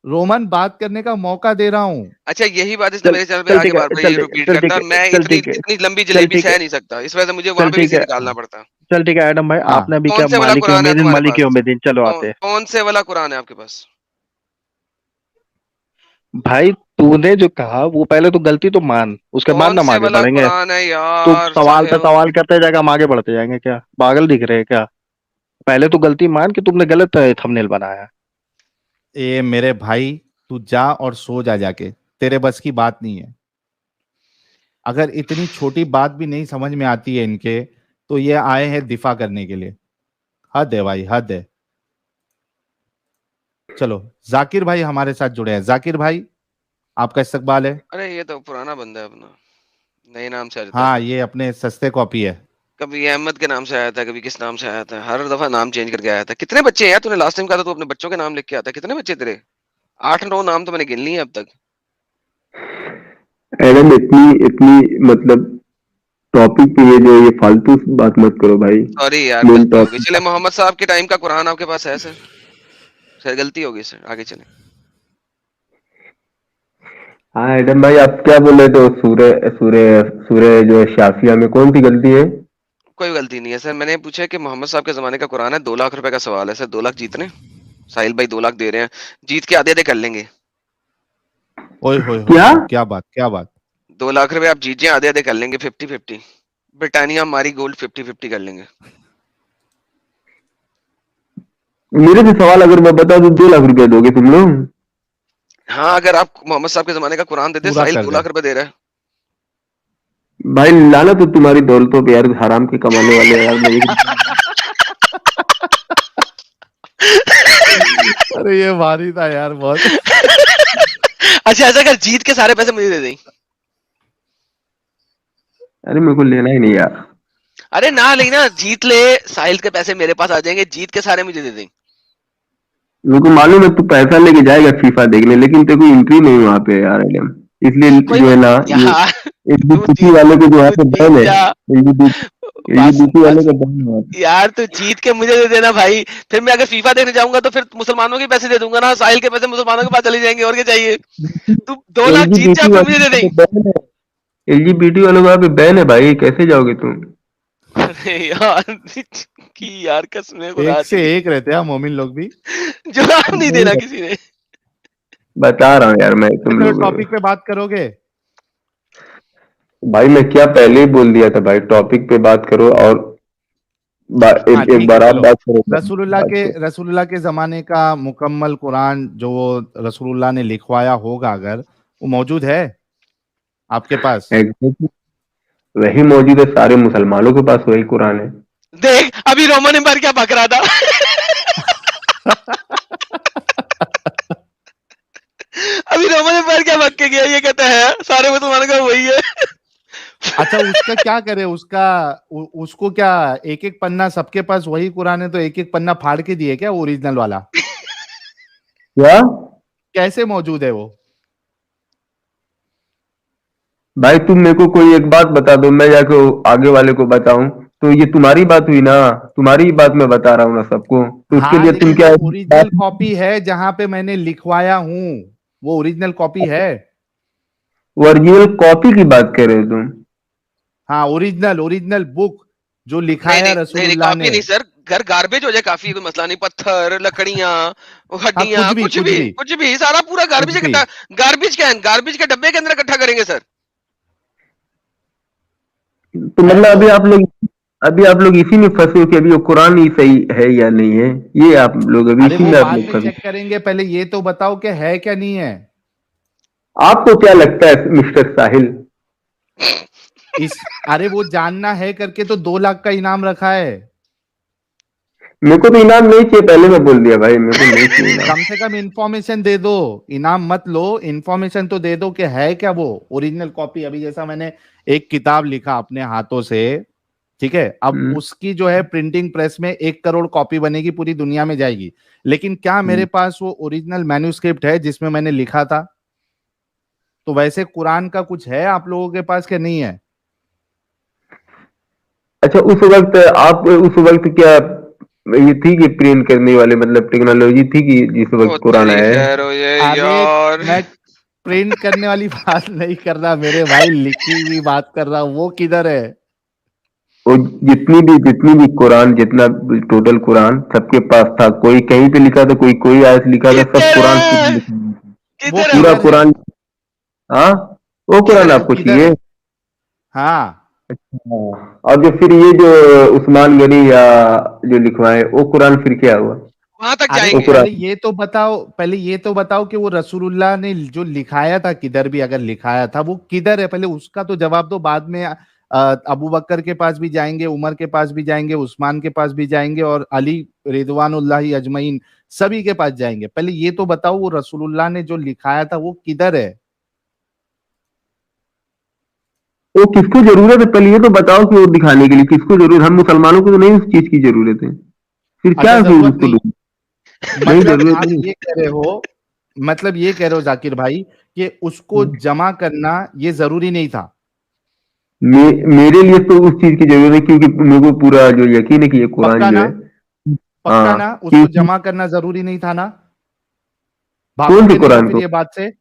रोमन, बात करने का मौका दे रहा हूं। अच्छा, यही बात इसने चल मेरे चैनल पे चल आके ठीक है, बार बार चल ये ठीक है, रिपीट चल करता ठीक है, और है, मैं चल इतनी ठीक है, इतनी लंबी चल जलेबी ठीक है, सह नहीं सकता। इस वजह से मुझे वहां चल पे भी ठीक से है, निकालना पड़ता है। चल ठीक है एडम भाई, हाँ। आपने अभी क्या कौन से वाला मालिक कुरान है यौमिदीन, तुम्हारे मालिक पास? यौमिदीन, चलो आते हैं। कौन से वाला कुरान है आपके पास? भाई तूने जो कहा वो पहले तो गलती तो मान, उसके बाद कौन ना हम से आगे वाला बढ़ेंगे। कुरान है तू यार सवाल पे साहिल? सवाल करते जाएगा, हम आगे बढ़ते जाएंगे क्या? पागल दिख रहे हैं क्या? पहले तो गलती मान कि तुमने गलत थंबनेल बनाया। ए मेरे भाई, तू जा और सो जा जाके। तेरे बस की बात नहीं है। अगर इतनी छोटी बात भी नहीं समझ में आती है इनके, तो ये आए हैं दिफा करने के लिए। हद है भाई, हद है। चलो, जाकिर भाई हमारे साथ जुड़े हैं। जाकिर भाई, आपका इस्तकबाल है। अरे ये तो पुराना बंदा है अपना। नए नाम से आ जाता है हाँ, फिर। ये अपने सस्ते कॉपी है। कभी अहमद के नाम से आया था, कभी किस नाम से आया था। हर दफा नाम चेंज करके आया था। कितने बच्चे हैं यार? तूने लास्ट टाइम कहा था तू अपने बच्चों के नाम लिख के आता है। कितने बच्चे तेरे? 8-9 नाम तो मैंने गिन लिए अब तक। एडम इतनी इतनी मतलब टॉपिक पे ये फालतू बात मत करो भाई। सॉरी यार, मेन गलती हो गई। टॉपिक। चले, मोहम्मद साहब के टाइम का कुरान आपके पास है सर? सर गलती हो गई सर, आगे चले। हाँ एडम भाई, आप क्या बोल रहे थे? सूर्य सूर्य सूर्य जो है शाफिया में कौन सी गलती है? कोई गलती नहीं है सर। मैंने पूछा कि मोहम्मद साहब के जमाने का कुरान है। 2 लाख रुपए का सवाल है सर। 2 लाख जीतने। साहिल भाई 2 लाख दे रहे हैं। जीत के आधे आधे कर लेंगे। ओए होए होए क्या? होए, क्या बात, क्या बात। 2 लाख रुपए आप जीत जाए, आधे आधे कर लेंगे। 50-50। ब्रिटानिया हमारी गोल्ड 50-50 कर लेंगे। मेरे से सवाल अगर मैं बता दूं 2 लाख रुपए दोगे तुम लोग? हाँ, अगर आप मोहम्मद साहब के जमाने का कुरान देते। पूरा साहिल कर 2 दे। लाख रुपए दे रहा है। भाई लाना तो तुम्हारी दौलतों पे यार, हराम के कमाने वाले यार। मैं अरे ये भारी था यार बहुत। अच्छा ऐसा कर, जीत के सारे पैसे मुझे दे दें। अरे मेरे को लेना ही नहीं यार। अरे ना लेना, जीत ले, साहिल के पैसे मेरे पास आ जाएंगे, जीत के सारे मुझे दे दें। मेरे को मालूम है तू पैसा लेके जाएगा फीफा देखने, लेकिन तेरे को एंट्री नहीं वहां पे यार एडम, इसलिए कोई जो है ना ये यार तू एलजीबीटी वाले के जो यहाँ पे जीत बैन है, जा, एलजीबीटी वाले का बैन है वहाँ पे। यार तू जीत के मुझे दे देना भाई, फिर मैं अगर फीफा देखने जाऊंगा तो फिर मुसलमानों के पैसे दे दूंगा ना, साहिल के पैसे मुसलमानों के पास चले जाएंगे, और क्या चाहिए। तू 2 लाख जीत जा, एलजीबीटी फिर वाले मुझे दे का दें। तो बैन है, एलजीबीटी वालों का यहाँ पे बैन है भाई, कैसे जाओगे तुम? अरे यार की यार कसम खुदा एक से की, एक रहते हैं मोमिन लोग भी। जवाब नहीं देना किसी ने। बता रहा हूँ यार मैं तुम चलो लोग। टॉपिक पे बात करोगे? भाई मैं क्या पहले ही बोल दिया था भाई, टॉपिक पे बात करो, और हाँ एक ठीक है बार आप चलो। बात करो। रसूलुल्लाह के जमाने का मुकम्मल कुरान जो रसूलुल्लाह ने लिखवाया होगा, अगर वो मौजूद है आपके पास? Exactly, वही मौजूद है, सारे मुसलमानों के पास वही कुरान है। देख अभी रोमन एम्पायर क्या बक रहा था। अभी रोमन एम्पायर क्या बक के गया, ये कहता है सारे मुसलमानों का वही है। अच्छा उसका क्या करे, उसको क्या एक एक पन्ना, सबके पास वही कुरान है तो एक एक पन्ना फाड़ के दिए क्या ओरिजिनल वाला? क्या कैसे मौजूद है वो? भाई तुम मेरे को कोई एक बात बता दो, मैं जाके आगे वाले को बताऊं, तो ये तुम्हारी बात हुई ना, तुम्हारी ही बात मैं बता रहा हूँ ना सबको, तो उसके हाँ लिए तुम लेकिन क्या वो ओरिजिनल कॉपी है जहां पे मैंने लिखवाया हूँ, वो ओरिजिनल कॉपी है। ओरिजिनल कॉपी की बात कर रहे हो तुम? हाँ ओरिजिनल बुक जो नहीं लिखाया नहीं नहीं रसूलुल्लाह कॉपी ने। नहीं सर, घर गार्बेज हो जाए काफी, कोई मसला नहीं, पत्थर लकड़ियां हाँ हड्डियां कुछ भी सारा पूरा गार्बेज कुछ भी। इकट्ठा, गार्बेज क्या है, गार्बेज के डब्बे के अंदर इकट्ठा करेंगे सर। तो मतलब अभी आप लोग इसी में फंसे हो कि अभी वो कुरान ही सही है या नहीं है, ये आप लोग अभी अरे इसी वो में आप बाद लोग में फंसे। चेक करेंगे, पहले ये तो बताओ कि है क्या नहीं है। आपको क्या लगता है मिस्टर साहिल? अरे वो जानना है करके तो 2 लाख का इनाम रखा है। मेरे को तो इनाम नहीं चाहिए, पहले मैं बोल दिया भाई, मेरे को नहीं चाहिए इनाम। कम से कम इंफॉर्मेशन दे दो, इनाम मत लो, इंफॉर्मेशन तो दे दो कि है क्या वो ओरिजिनल कॉपी। अभी जैसा मैंने एक किताब लिखा अपने हाथों से, ठीक है, अब उसकी जो है प्रिंटिंग प्रेस में 1 करोड़ कॉपी बनेगी, पूरी दुनिया में जाएगी, लेकिन क्या मेरे पास वो ओरिजिनल मैन्युस्क्रिप्ट है जिसमें मैंने लिखा था? तो वैसे कुरान का कुछ है आप लोगों के पास कि नहीं है? अच्छा उस वक्त क्या ये थी कि प्रिंट करने वाले, मतलब टेक्नोलॉजी थी कि जिस ओ वक्त कुरान तेरी आया है? खैर हो ये अरे यार। मैं प्रिंट करने वाली बात नहीं कर रहा मेरे भाई, लिखी हुई बात कर रहा हूं, वो किधर है? वो जितनी भी कुरान, जितना टोटल कुरान सबके पास था, कोई कहीं पे लिखा था, कोई कोई आयत लिखा था, सब किधर कुरान है, वो किधर है पूरा वो, किधर है? कुरान। हाँ वो कुरान किधर है वो आपको किधर चाहिए? है? हाँ हाँ। और जो फिर ये जो उस्मान गनी या जो लिखवाए वो कुरान, फिर क्या हुआ? वहां तक अरे वो जाएंगे। कुरान पहले ये तो बताओ कि वो रसूलुल्लाह ने जो लिखाया था, किधर भी अगर लिखाया था वो किधर है, पहले उसका तो जवाब दो। बाद में अबू बकर के पास भी जाएंगे, उमर के पास भी जाएंगे, उस्मान के पास भी जाएंगे, और अली रिदवानुल्लाहि अजमईन सभी के पास जाएंगे। पहले ये तो बताओ वो रसूलुल्लाह ने जो लिखाया था वो किधर है? वो किसको जरूरत है, पहले ये तो बताओ कि वो दिखाने के लिए किसको जरूरत? हम मुसलमानों को तो नहीं उस चीज की जरूरत है, फिर अच्छा क्या फिर जरूरत उसको नहीं, नहीं मतलब जरूरत आप नहीं। ये कह रहे हो, मतलब ये कह रहे हो जाकिर भाई कि उसको जमा करना ये जरूरी नहीं था? मेरे लिए तो उस चीज की जरूरत है, क्योंकि मेरे को पूरा जो यकीन है कि ये कुरान पक्का जो ना? है। पक्का ना हाँ उसको जमा करना जरूरी नहीं था ना? कौन से भागोगे नहीं ना कुरान फिर को, ये बात से?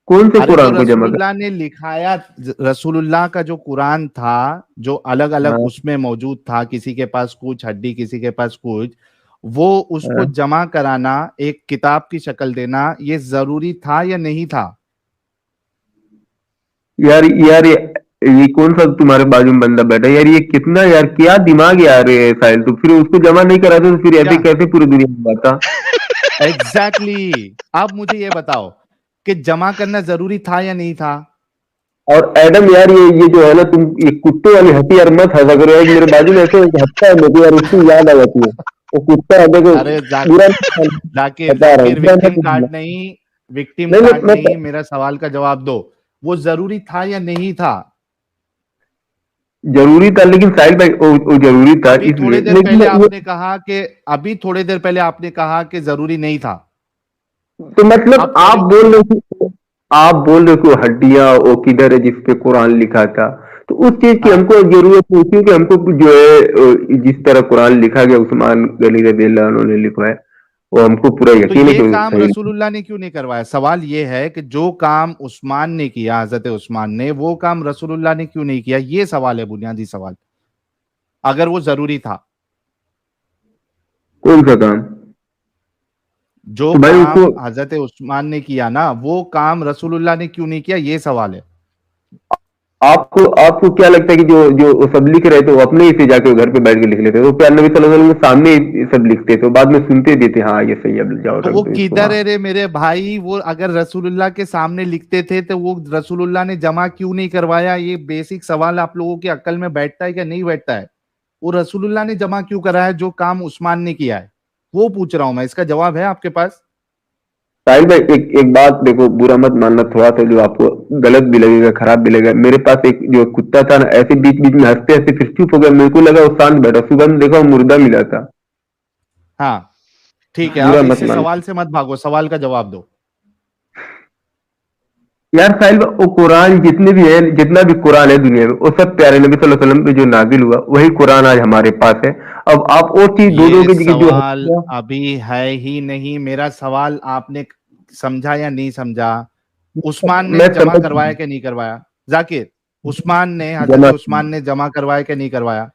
कौन से अरे जो कुरान को जमा कर? रसूलुल्लाह ने लिखाया, रसूलुल्लाह का जो कुरान था, जो अलग अलग हाँ, उसमें मौजूद था, किसी के पास कुछ हड्डी, किसी के पास कुछ, वो उसको हाँ। जमा कराना, एक किताब की शक्ल देना, ये जरूरी था या नहीं था? यार ये कौन सा तुम्हारे बाजू में बंदा बैठा है यार, ये कितना यार क्या दिमाग यार है साहिल, तो फिर उसको जमा नहीं कराते तो फिर ऐसे क्या कैसे पूरी दुनिया में बाता? एग्जैक्टली अब मुझे ये बताओ कि जमा करना जरूरी था या नहीं था? और एडम यार ये जो है ना, तुम ये कुत्ते वाली हंसी यार मत हंसा करो यार, मेरे बाजू में ऐसे हंसता है मुझे यार, उसकी याद आ जाती है वो कुत्ता है, देखो अरे पूरा जाकिर बता रहा हूँ, जाकिर पूरा विक्टिम मत कार्ड बोलना। नहीं, विक्टिम नहीं कार्ड मैं नहीं, मेरा सवाल का जवाब दो। वो जरूरी था या नहीं था? जरूरी था, लेकिन साहिल भाई वो जरूरी था अभी इसलिए, थोड़ी देर लेकिन पहले आपने कहा कि अभी थोड़ी देर पहले आपने कहा कि जरूरी नहीं था। तो मतलब आप कह रहे हो आप बोल रहे हो हड्डियां वो किधर है जिसपे कुरान लिखा था, तो उस चीज की हाँ, हमको जरूरत नहीं, क्योंकि हमको जो है जिस तरह कुरान लिखा गया उस्मान गनी रज़ियल्लाहु अन्हु ने लिखवाया, वो हमको पूरा तो यकीन है ये कि वो काम सही। रसूलुल्लाह ने क्यों नहीं करवाया? सवाल ये है कि जो काम उस्मान ने किया, हजरत उस्मान ने, वो काम रसूलुल्लाह ने क्यों नहीं किया? ये सवाल है, बुनियादी सवाल। अगर वो जरूरी था, कौन सा काम? जो तो भाई उसको, काम हजरत उस्मान ने किया ना, वो काम रसूलुल्लाह ने क्यों नहीं किया? ये सवाल है। आपको आपको क्या लगता है कि जो जो वो सब लिख रहे थे वो अपने ही से जाके घर पे बैठ के लिख लेते, तो प्यार नबी सल्लल्लाहु अलैहि वसल्लम के सामने ही सब लिखते थे, बाद में सुनते भी थे, हाँ ये सही है, अब जाओ तो रख वो दो इसको किधर वहां। है रे मेरे भाई? वो अगर रसूलुल्लाह के सामने लिखते थे तो वो रसूलुल्लाह ने जमा क्यों नहीं करवाया? ये बेसिक सवाल आप लोगों की अक्ल में बैठता है क्या नहीं बैठता है? वो रसूलुल्लाह ने जमा क्यों कराया जो काम उस्मान ने किया है? वो पूछ रहा हूं मैं, इसका जवाब है आपके पास? साहिल भाई एक एक बात देखो, बुरा मत मानना, थोड़ा सा जो आपको गलत भी लगेगा, खराब भी लगेगा, मेरे पास एक जो कुत्ता था ना, ऐसे बीच बीच में हंसते हंसते फिर चुप हो गया, मेरे को लगा वो शांत बैठा, सुबह में देखा वो मुर्दा मिला था। हाँ, ठीक है, बुरा अब मत इससे मानना सवाल से मत भागो, सवाल का जवाब दो। यार। साहिल भाई वो कुरान जितने भी है, जितना भी कुरान है दुनिया में, वो सब प्यारे नबी सल्लल्लाहु अलैहि वसल्लम पे जो नाजिल हुआ वही कुरान आज हमारे पास है। अब आप और चीज दो ये दोगे जो सवाल अभी है ही नहीं। मेरा सवाल आपने समझा या नहीं समझा? उस्मान ने मैं जमा समझ करवाया कि नहीं करवाया? जाकिर, उस्मान ने, हजरत जमा उस्मान ने जमा करवाया कि नहीं करवाया?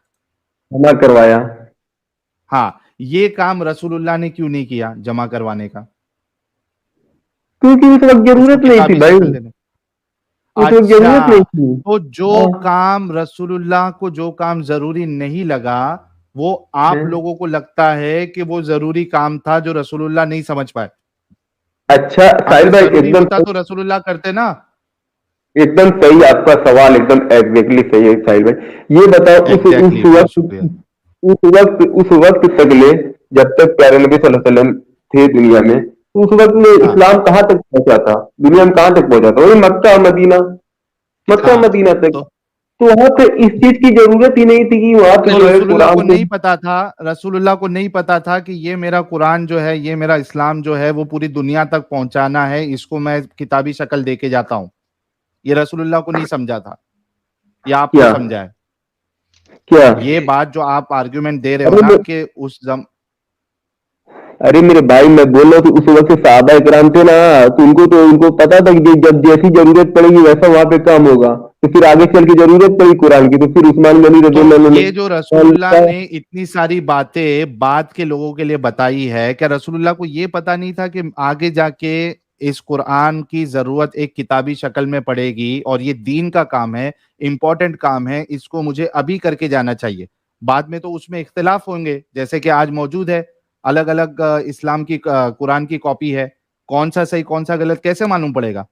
जमा करवाया। हाँ, ये काम रसूलुल्लाह ने क्यों नहीं किया जमा करवाने का? क्योंकि उस वक्त उसको जरूरत नहीं थी किताबी भाई, शक्ल देने। उस वक्त जरूरत नहीं अच्छा, थी। तो जो हाँ, काम रसूलुल्लाह को जो काम जरूरी नहीं लगा, वो आप हाँ। लोगों को लगता है कि वो जरूरी काम था जो रसूलुल्लाह नहीं समझ पाए? अच्छा साहिल अगर भाई जरूरी होता तो रसूलुल्लाह करते ना। एकदम सही आपका सवाल, एकदम एग्जैक्टली सही है साहिल भाई। ये बताओ एग्जैक्टली, बहुत शुक्रिया। उस वक्त तक ले, जब तक प्यारे नबी सल्लल्लाहु अलैहि वसल्लम थे दुनिया में, तो उस वक्त में हाँ, इस्लाम कहाँ तक पहुंचा था, दुनिया में कहाँ तक पहुंचा था? वही मक्का मदीना, मक्का हाँ, मदीना तक। तो तो वहां पे इस चीज की जरूरत ही नहीं थी कि वहां पे तो जो है रसूलुल्लाह को कुरान को। नहीं पता था, रसूलुल्लाह को नहीं पता था कि ये मेरा कुरान जो है, ये मेरा इस्लाम जो है वो पूरी दुनिया तक पहुंचाना है, इसको मैं किताबी शक्ल दे के जाता हूँ? ये रसूलुल्लाह को नहीं समझा था, या आपको क्या समझा है? क्या? ये बात जो आप आर्ग्यूमेंट दे रहे हो अरे ना कि अरे मेरे भाई, मैं बोल रहा हूँ कि उस वक्त से साहबा इकराम थे ना, तो उनको पता था कि जब जैसी जरूरत पड़ेगी वैसा वहां पे काम होगा, तो फिर आगे चल के जरूरत पड़ी कुरान की, तो फिर उस्मान गनी तो रज़ियल्लाहु अन्हु ने ये जो रसूलुल्लाह ने इतनी सारी बातें बाद के लोगों के लिए बताई है, क्या रसूलुल्लाह को ये पता नहीं था कि आगे जाके इस कुरान की जरूरत एक किताबी शक्ल में पड़ेगी और ये दीन का काम है, इंपॉर्टेंट काम है, इसको मुझे अभी करके जाना चाहिए? बाद में तो उसमें इख्तिलाफ होंगे, जैसे कि आज मौजूद है, अलग अलग इस्लाम की कुरान की कॉपी है, कौन सा सही कौन सा गलत कैसे मालूम पड़ेगा?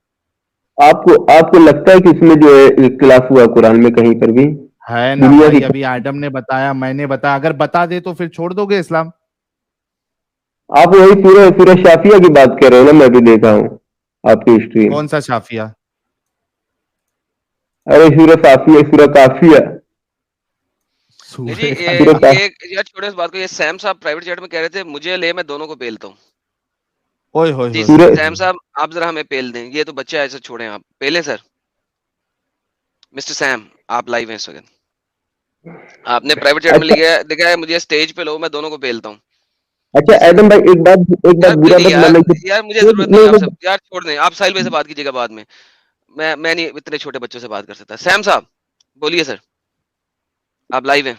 आपको आपको लगता है कि इसमें जो है इख्तिलाफ हुआ कुरान में कहीं पर भी? है ना दुनिया भाई, की, अभी आदम ने बताया, मैंने बताया, अगर बता दे तो फिर छोड़ दोगे इस्लाम? आप वही सूरह सूरह शाफिया की बात कर रहे हो ना, मैं भी देखा हूँ आपकी हिस्ट्री में। कौन सा शाफिया? अरे सूरह साफिया, सूरह काफिया, नहीं जी, सूर्य का सूरह ये काफिया। यार छोड़े इस बात को। ये सैम साहब प्राइवेट जेट में कह रहे थे मुझे ले, मैं दोनों को पेलता हूँ। ओए होए जी होए होए सूरह, होए सैम होए। साहब, आप जरा हमें पेल दें, ये तो बच्चे ऐसे छोड़ें, आप पेलें सर। मिस्टर सैम, आप लाइव हैं इस वक्त। आपने प्राइवेट जेट में अच्छा लिखा है मुझे स्टेज पे लो, मैं दोनों को पेलता हूँ। अच्छा जी सर। एडम भाई, एक बात यार कोई बुरा नहीं मत यार, मानना यार मुझे नहीं जरूरत नहीं है नहीं आपसे, नहीं, यार छोड़ दें, आप साहिल भाई से बात कीजिएगा बाद में। मैं नहीं इतने छोटे बच्चों से बात कर सकता। सैम साहब बोलिए सर, आप लाइव हैं।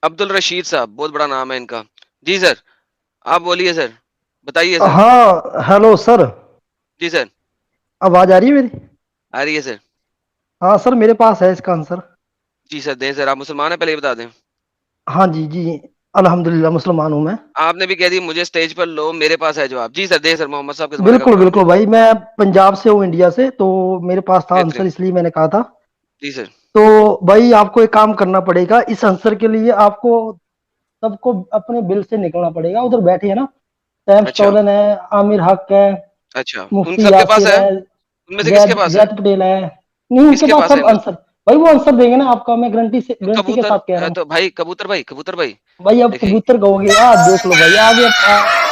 अब्दुल रशीद साहब, बहुत बड़ा नाम है इनका। जी सर, आप बोलिए सर, बताइए सर। हाँ हेलो सर। जी सर, आवाज आ रही है मेरी? आ रही है सर। हाँ सर, मेरे पास है इसका आंसर। जी सर दें सर। आप मुसलमान हैं, पहले ये बता दें। हाँ जी जी, अल्हम्दुलिल्लाह मुसलमान हूँ मैं। आपने भी कह दी मुझे स्टेज पर लो, मेरे पास है जवाब। जी सर दें सर, मोहम्मद साहब के जमाने का बिल्कुल कुरान बिल्कुल दें। भाई, मैं पंजाब से हूँ, इंडिया से, तो मेरे पास था आंसर, बेहतरीन। इसलिए मैंने कहा था। जी सर। तो भाई आपको एक काम करना पड़ेगा, इस आंसर के लिए आपको सबको अपने बिल से निकलना पड़ेगा, उधर बैठे है ना, टैम अच्छा स्टोलन है, आमिर हक है, अच्छा, उन मुफ्ती सबके पास यासिर है, है, उनमें से किसके पास है, जैद पटेल है। नहीं, उनके किसके पास पास है सब इनमें? आंसर, भाई वो आंसर देंगे ना आपका, मैं गारंटी के कबूतर साथ कह रहा हूँ। तो भाई कबूतर भाई भाई अब देखिए कबूतर कहोगे, आप देख लो भाई आगे।